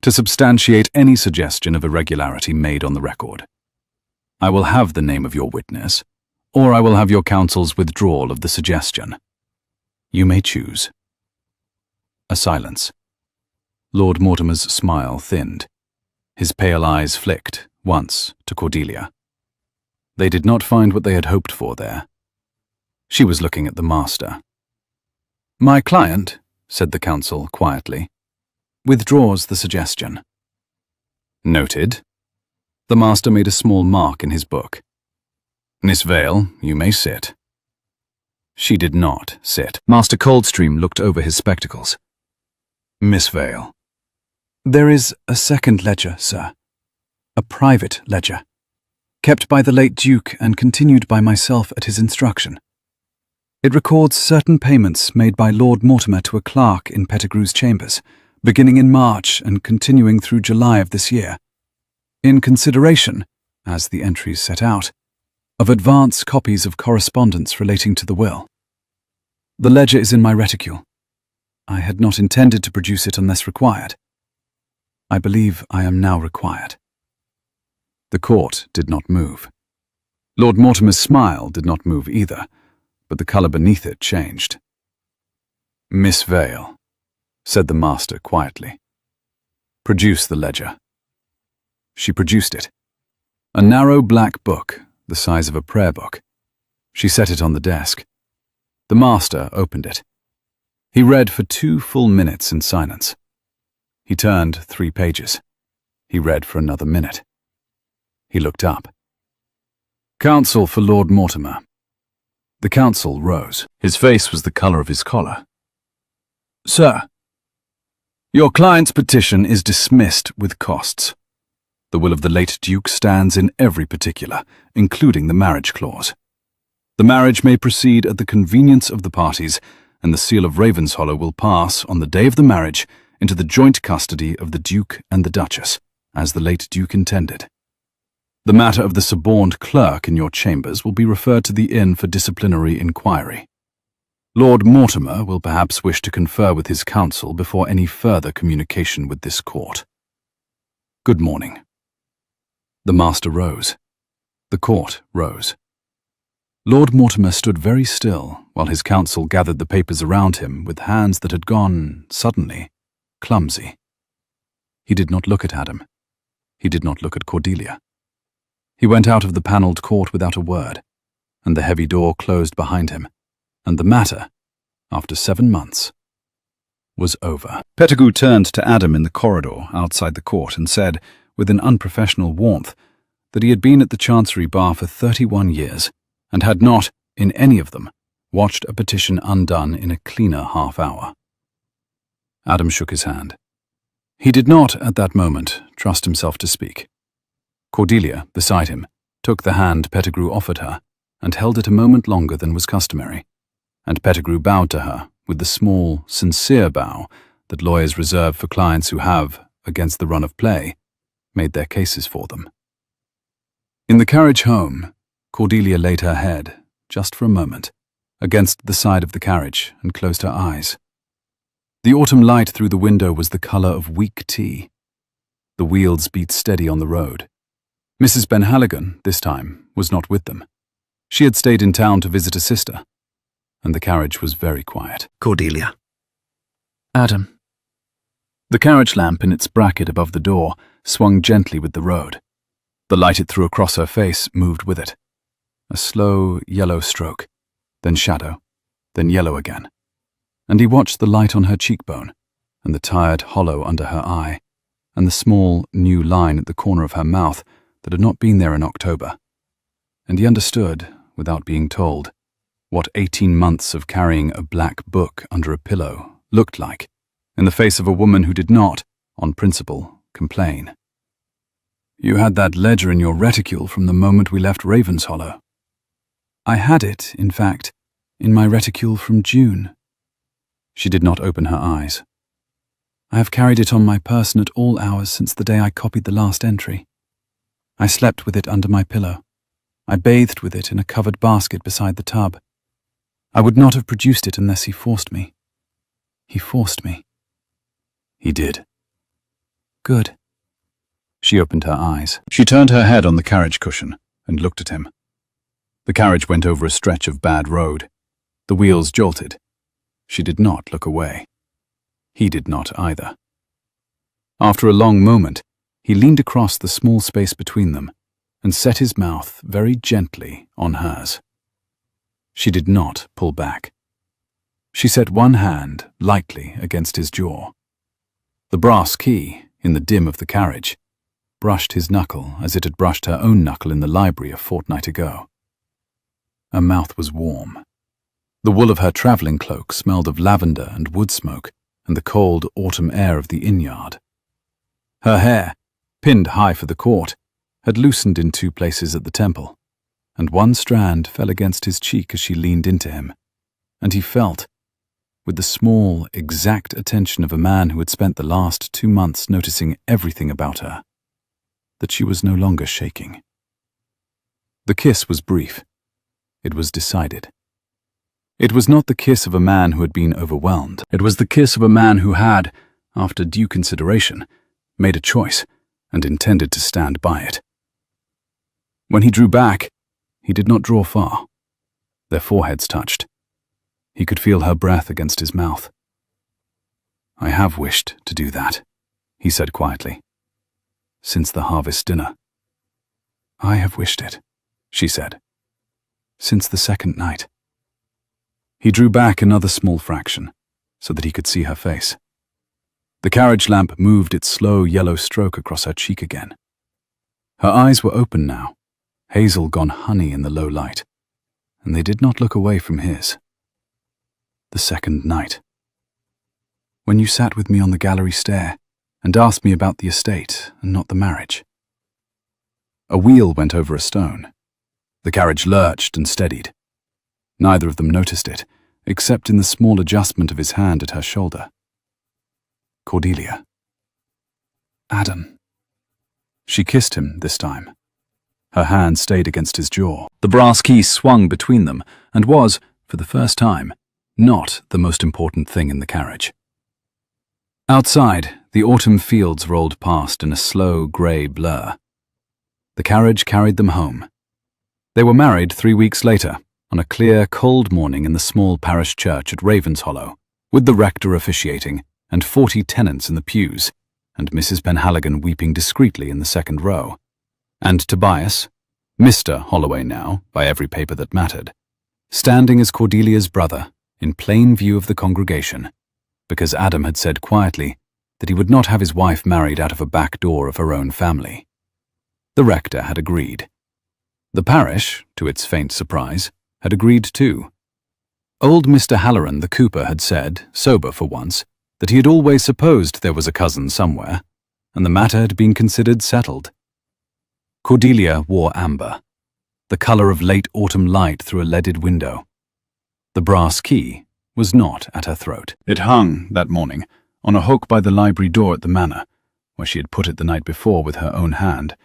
to substantiate any suggestion of irregularity made on the record. I will have the name of your witness, or I will have your counsel's withdrawal of the suggestion. You may choose." A silence. Lord Mortimer's smile thinned. His pale eyes flicked, once, to Cordelia. They did not find what they had hoped for there. She was looking at the master. "My client," said the counsel quietly, "withdraws the suggestion." "Noted." The master made a small mark in his book. "Miss Vale, you may sit." She did not sit. Master Coldstream looked over his spectacles. "Miss Vale." "There is a second ledger, sir. A private ledger, kept by the late Duke and continued by myself at his instruction. It records certain payments made by Lord Mortimer to a clerk in Pettigrew's chambers, beginning in March and continuing through July of this year, in consideration, as the entries set out, of advance copies of correspondence relating to the will. The ledger is in my reticule. I had not intended to produce it unless required. I believe I am now required." The court did not move. Lord Mortimer's smile did not move either, but the colour beneath it changed. "Miss Vale," said the master quietly. "Produce the ledger." She produced it. A narrow black book, the size of a prayer book. She set it on the desk. The master opened it. He read for 2 full minutes in silence. He turned 3 pages. He read for another minute. He looked up. "Counsel for Lord Mortimer." The counsel rose. His face was the colour of his collar. "Sir, your client's petition is dismissed with costs. The will of the late Duke stands in every particular, including the marriage clause. The marriage may proceed at the convenience of the parties, and the seal of Ravenshollow will pass, on the day of the marriage, into the joint custody of the Duke and the Duchess, as the late Duke intended. The matter of the suborned clerk in your chambers will be referred to the inn for disciplinary inquiry. Lord Mortimer will perhaps wish to confer with his counsel before any further communication with this court. Good morning." The master rose. The court rose. Lord Mortimer stood very still while his counsel gathered the papers around him with hands that had gone, suddenly, clumsy. He did not look at Adam. He did not look at Cordelia. He went out of the panelled court without a word, and the heavy door closed behind him, and the matter, after 7 months, was over. Pettigrew turned to Adam in the corridor outside the court and said, with an unprofessional warmth, that he had been at the Chancery Bar for 31 years, and had not, in any of them, watched a petition undone in a cleaner half-hour. Adam shook his hand. He did not, at that moment, trust himself to speak. Cordelia, beside him, took the hand Pettigrew offered her, and held it a moment longer than was customary, and Pettigrew bowed to her with the small, sincere bow that lawyers reserve for clients who have, against the run of play, made their cases for them. In the carriage home, Cordelia laid her head, just for a moment, against the side of the carriage and closed her eyes. The autumn light through the window was the colour of weak tea. The wheels beat steady on the road. Mrs. Benhaligan, this time, was not with them. She had stayed in town to visit a sister, and the carriage was very quiet. Cordelia. Adam. The carriage lamp in its bracket above the door swung gently with the road. The light it threw across her face moved with it. A slow, yellow stroke, then shadow, then yellow again. And he watched the light on her cheekbone, and the tired hollow under her eye, and the small, new line at the corner of her mouth that had not been there in October. And he understood, without being told, what 18 months of carrying a black book under a pillow looked like in the face of a woman who did not, on principle, complain. "You had that ledger in your reticule from the moment we left Ravenshollow." "I had it, in fact, in my reticule from June." She did not open her eyes. "I have carried it on my person at all hours since the day I copied the last entry. I slept with it under my pillow. I bathed with it in a covered basket beside the tub. I would not have produced it unless he forced me. He forced me." "He did." "Good." She opened her eyes. She turned her head on the carriage cushion and looked at him. The carriage went over a stretch of bad road. The wheels jolted. She did not look away. He did not either. After a long moment, he leaned across the small space between them and set his mouth very gently on hers. She did not pull back. She set one hand lightly against his jaw. The brass key, in the dim of the carriage, brushed his knuckle as it had brushed her own knuckle in the library a fortnight ago. Her mouth was warm. The wool of her travelling cloak smelled of lavender and wood smoke and the cold autumn air of the inn-yard. Her hair, pinned high for the court, had loosened in 2 places at the temple, and one strand fell against his cheek as she leaned into him, and he felt, with the small, exact attention of a man who had spent the last 2 months noticing everything about her, that she was no longer shaking. The kiss was brief. It was decided. It was not the kiss of a man who had been overwhelmed. It was the kiss of a man who had, after due consideration, made a choice and intended to stand by it. When he drew back, he did not draw far. Their foreheads touched. He could feel her breath against his mouth. "I have wished to do that," he said quietly, "since the harvest dinner." "I have wished it," she said, "since the second night." He drew back another small fraction so that he could see her face. The carriage lamp moved its slow yellow stroke across her cheek again. Her eyes were open now, hazel gone honey in the low light, and they did not look away from his. The second night. "When you sat with me on the gallery stair and asked me about the estate and not the marriage." A wheel went over a stone. The carriage lurched and steadied. Neither of them noticed it, except in the small adjustment of his hand at her shoulder. "Cordelia." "Adam." She kissed him this time. Her hand stayed against his jaw. The brass key swung between them and was, for the first time, not the most important thing in the carriage. Outside, the autumn fields rolled past in a slow grey blur. The carriage carried them home. They were married 3 weeks later, on a clear, cold morning in the small parish church at Ravenshollow, with the rector officiating and 40 tenants in the pews, and Mrs. Penhaligon weeping discreetly in the second row, and Tobias, Mr. Holloway now, by every paper that mattered, standing as Cordelia's brother, in plain view of the congregation, because Adam had said quietly that he would not have his wife married out of a back door of her own family. The rector had agreed. The parish, to its faint surprise, had agreed too. Old Mr. Halloran the cooper had said, sober for once, that he had always supposed there was a cousin somewhere, and the matter had been considered settled. Cordelia wore amber, the colour of late autumn light through a leaded window. The brass key was not at her throat. It hung, that morning, on a hook by the library door at the Manor, where she had put it the night before with her own hand,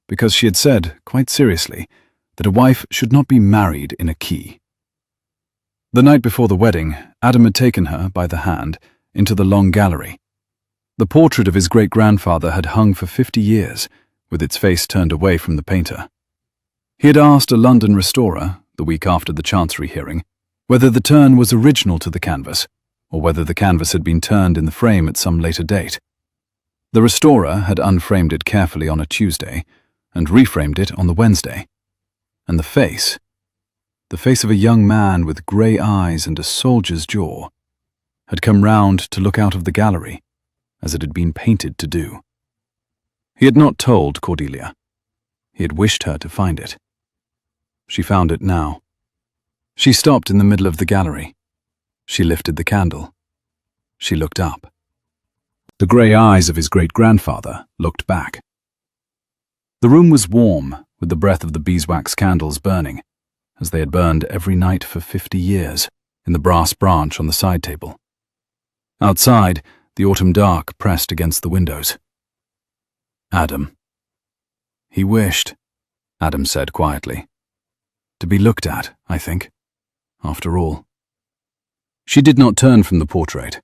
because she had said, quite seriously, that a wife should not be married in a key. The night before the wedding, Adam had taken her, by the hand, into the long gallery. The portrait of his great-grandfather had hung for 50 years, with its face turned away from the painter. He had asked a London restorer, the week after the Chancery hearing, whether the turn was original to the canvas, or whether the canvas had been turned in the frame at some later date. The restorer had unframed it carefully on a Tuesday, and reframed it on the Wednesday. And the face of a young man with grey eyes and a soldier's jaw, had come round to look out of the gallery, as it had been painted to do. He had not told Cordelia. He had wished her to find it. She found it now. She stopped in the middle of the gallery. She lifted the candle. She looked up. The grey eyes of his great-grandfather looked back. The room was warm, with the breath of the beeswax candles burning, as they had burned every night for 50 years, in the brass branch on the side table. Outside, the autumn dark pressed against the windows. Adam. He wished, Adam said quietly, to be looked at, I think, after all. She did not turn from the portrait.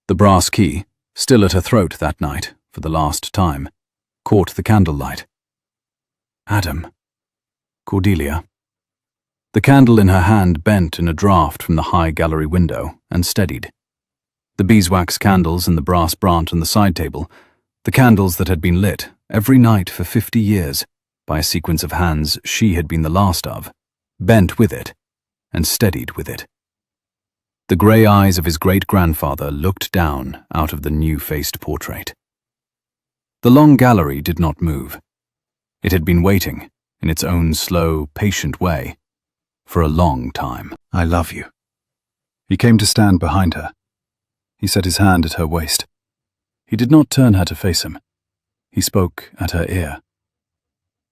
The brass key, still at her throat that night, for the last time, caught the candlelight. Adam. Cordelia. The candle in her hand bent in a draught from the high gallery window and steadied. The beeswax candles in the brass branch on the side table, the candles that had been lit every night for 50 years by a sequence of hands she had been the last of, bent with it and steadied with it. The grey eyes of his great-grandfather looked down out of the new-faced portrait. The long gallery did not move. It had been waiting, in its own slow, patient way, for a long time. I love you. He came to stand behind her. He set his hand at her waist. He did not turn her to face him. He spoke at her ear.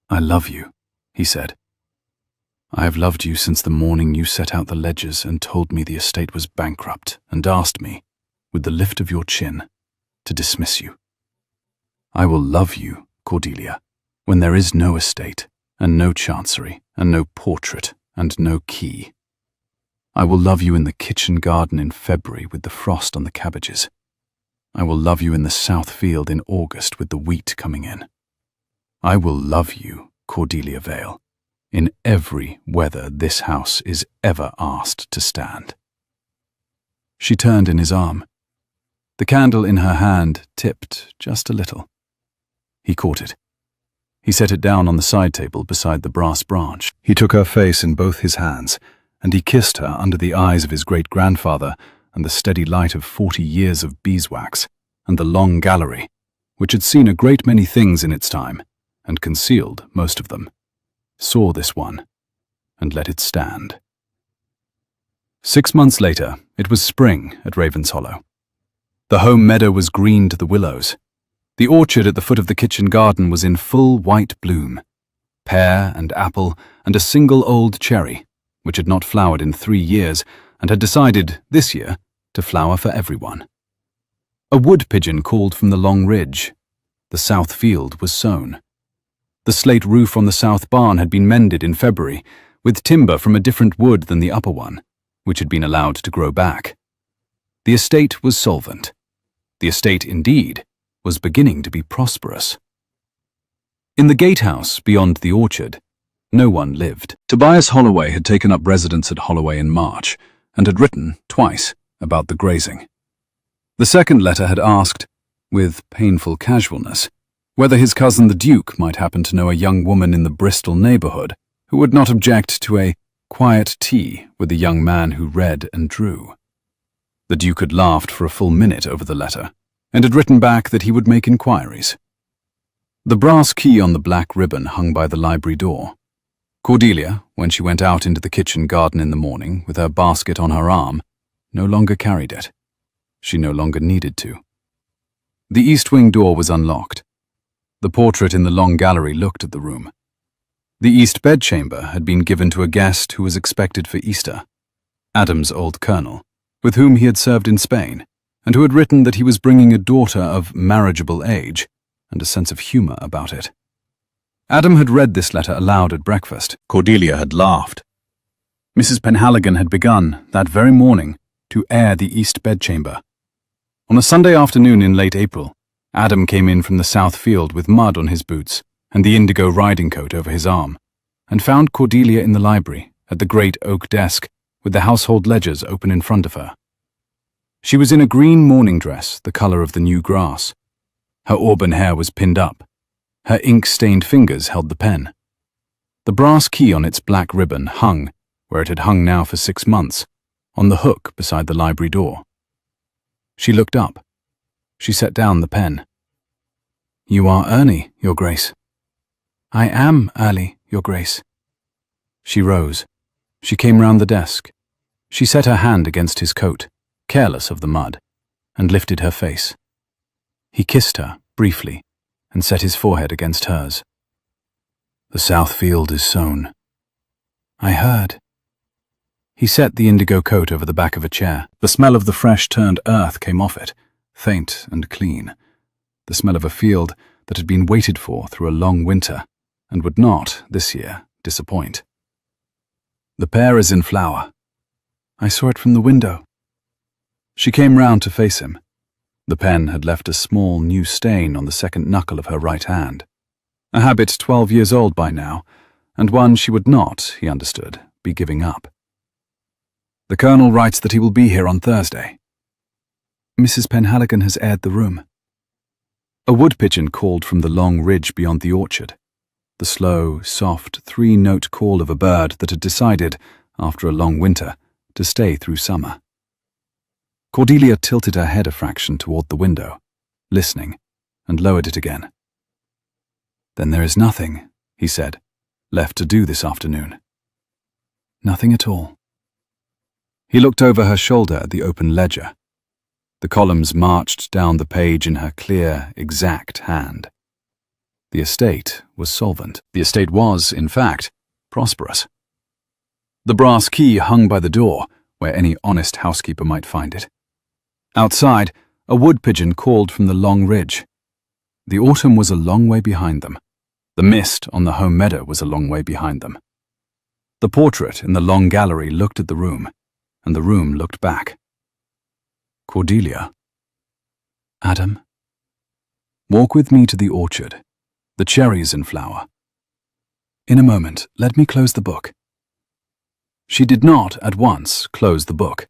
I love you, he said. I have loved you since the morning you set out the ledgers and told me the estate was bankrupt and asked me, with the lift of your chin, to dismiss you. I will love you, Cordelia, when there is no estate, and no chancery, and no portrait, and no key. I will love you in the kitchen garden in February with the frost on the cabbages. I will love you in the south field in August with the wheat coming in. I will love you, Cordelia Vale, in every weather this house is ever asked to stand. She turned in his arm. The candle in her hand tipped just a little. He caught it. He set it down on the side table beside the brass branch. He took her face in both his hands, and he kissed her under the eyes of his great-grandfather and the steady light of 40 years of beeswax, and the long gallery, which had seen a great many things in its time, and concealed most of them, saw this one, and let it stand. 6 months later, it was spring at Ravenshollow. The home meadow was green to the willows. The orchard at the foot of the kitchen garden was in full white bloom. Pear and apple and a single old cherry, which had not flowered in 3 years and had decided, this year, to flower for everyone. A wood pigeon called from the long ridge. The south field was sown. The slate roof on the south barn had been mended in February, with timber from a different wood than the upper one, which had been allowed to grow back. The estate was solvent. The estate, indeed, was beginning to be prosperous. In the gatehouse beyond the orchard, no one lived. Tobias Holloway had taken up residence at Holloway in March, and had written, twice, about the grazing. The second letter had asked, with painful casualness, whether his cousin the Duke might happen to know a young woman in the Bristol neighbourhood who would not object to a quiet tea with a young man who read and drew. The Duke had laughed for a full minute over the letter, and had written back that he would make inquiries. The brass key on the black ribbon hung by the library door. Cordelia, when she went out into the kitchen garden in the morning with her basket on her arm, no longer carried it. She no longer needed to. The east wing door was unlocked. The portrait in the long gallery looked at the room. The east bedchamber had been given to a guest who was expected for Easter, Adam's old colonel, with whom he had served in Spain, and who had written that he was bringing a daughter of marriageable age, and a sense of humour about it. Adam had read this letter aloud at breakfast. Cordelia had laughed. Mrs. Penhaligon had begun, that very morning, to air the east bedchamber. On a Sunday afternoon in late April, Adam came in from the south field with mud on his boots and the indigo riding coat over his arm, and found Cordelia in the library, at the great oak desk, with the household ledgers open in front of her. She was in a green morning dress, the colour of the new grass. Her auburn hair was pinned up. Her ink-stained fingers held the pen. The brass key on its black ribbon hung, where it had hung now for 6 months, on the hook beside the library door. She looked up. She set down the pen. "You are early, Your Grace." "I am early, Your Grace." She rose. She came round the desk. She set her hand against his coat, careless of the mud, and lifted her face. He kissed her, briefly, and set his forehead against hers. "The south field is sown." "I heard." He set the indigo coat over the back of a chair. The smell of the fresh turned earth came off it, faint and clean. The smell of a field that had been waited for through a long winter, and would not, this year, disappoint. "The pear is in flower." "I saw it from the window." She came round to face him. The pen had left a small new stain on the second knuckle of her right hand. A habit 12 years old by now, and one she would not, he understood, be giving up. "The Colonel writes that he will be here on Thursday." "Mrs. Penhaligon has aired the room." A wood pigeon called from the long ridge beyond the orchard, the slow, soft, 3-note call of a bird that had decided, after a long winter, to stay through summer. Cordelia tilted her head a fraction toward the window, listening, and lowered it again. "Then there is nothing," he said, "left to do this afternoon." "Nothing at all." He looked over her shoulder at the open ledger. The columns marched down the page in her clear, exact hand. The estate was solvent. The estate was, in fact, prosperous. The brass key hung by the door, where any honest housekeeper might find it. Outside, a wood pigeon called from the long ridge. The autumn was a long way behind them. The mist on the home meadow was a long way behind them. The portrait in the long gallery looked at the room, and the room looked back. "Cordelia." "Adam." "Walk with me to the orchard. The cherries in flower." In a moment, let me close the book. She did not, at once, close the book.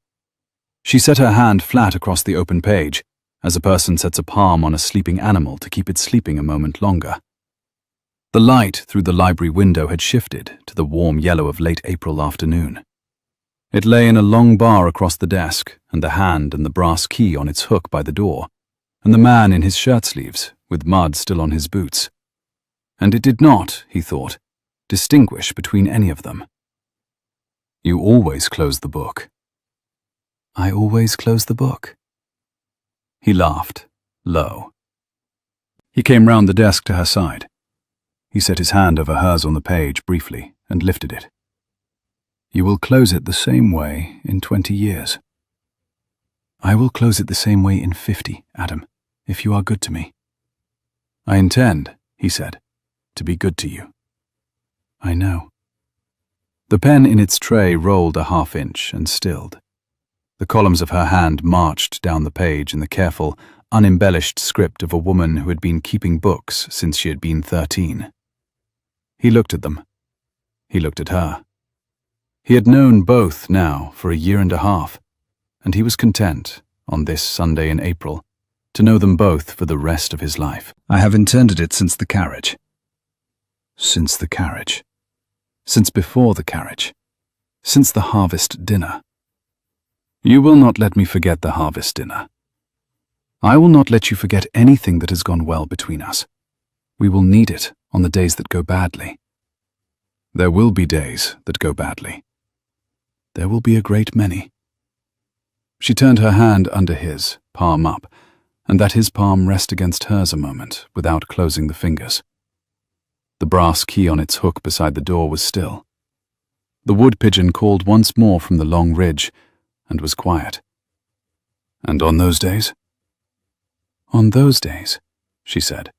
She set her hand flat across the open page, as a person sets a palm on a sleeping animal to keep it sleeping a moment longer. The light through the library window had shifted to the warm yellow of late April afternoon. It lay in a long bar across the desk, and the hand and the brass key on its hook by the door, and the man in his shirt sleeves, with mud still on his boots. And it did not, he thought, distinguish between any of them. You always close the book. I always close the book. He laughed, low. He came round the desk to her side. He set his hand over hers on the page briefly and lifted it. You will close it the same way in 20 years. I will close it the same way in 50, Adam, if you are good to me. I intend, he said, to be good to you. I know. The pen in its tray rolled a half-inch and stilled. The columns of her hand marched down the page in the careful, unembellished script of a woman who had been keeping books since she had been 13. He looked at them. He looked at her. He had known both now for a year and a half, and he was content, on this Sunday in April, to know them both for the rest of his life. I have intended it since the carriage. Since the carriage. Since before the carriage. Since the harvest dinner. You will not let me forget the harvest dinner. I will not let you forget anything that has gone well between us. We will need it on the days that go badly. There will be days that go badly. There will be a great many. She turned her hand under his, palm up, and let his palm rest against hers a moment without closing the fingers. The brass key on its hook beside the door was still. The wood pigeon called once more from the long ridge and was quiet. And on those days? On those days, she said,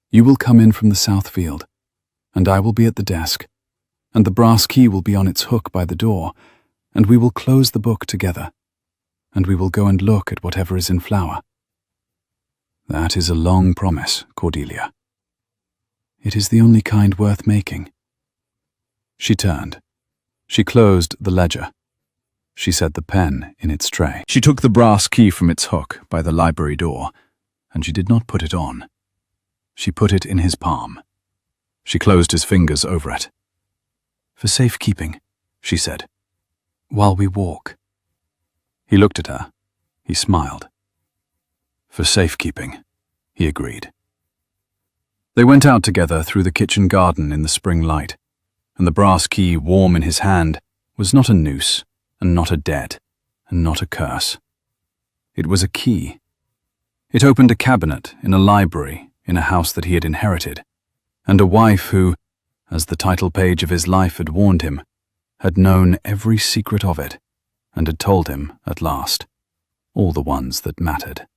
you will come in from the south field, and I will be at the desk, and the brass key will be on its hook by the door, and we will close the book together, and we will go and look at whatever is in flower. That is a long promise, Cordelia. It is the only kind worth making. She turned. She closed the ledger. She set the pen in its tray. She took the brass key from its hook by the library door, and she did not put it on. She put it in his palm. She closed his fingers over it. For safekeeping, she said, while we walk. He looked at her. He smiled. For safekeeping, he agreed. They went out together through the kitchen garden in the spring light, and the brass key warm in his hand was not a noose, and not a debt, and not a curse. It was a key. It opened a cabinet in a library in a house that he had inherited, and a wife who, as the title page of his life had warned him, had known every secret of it, and had told him, at last, all the ones that mattered.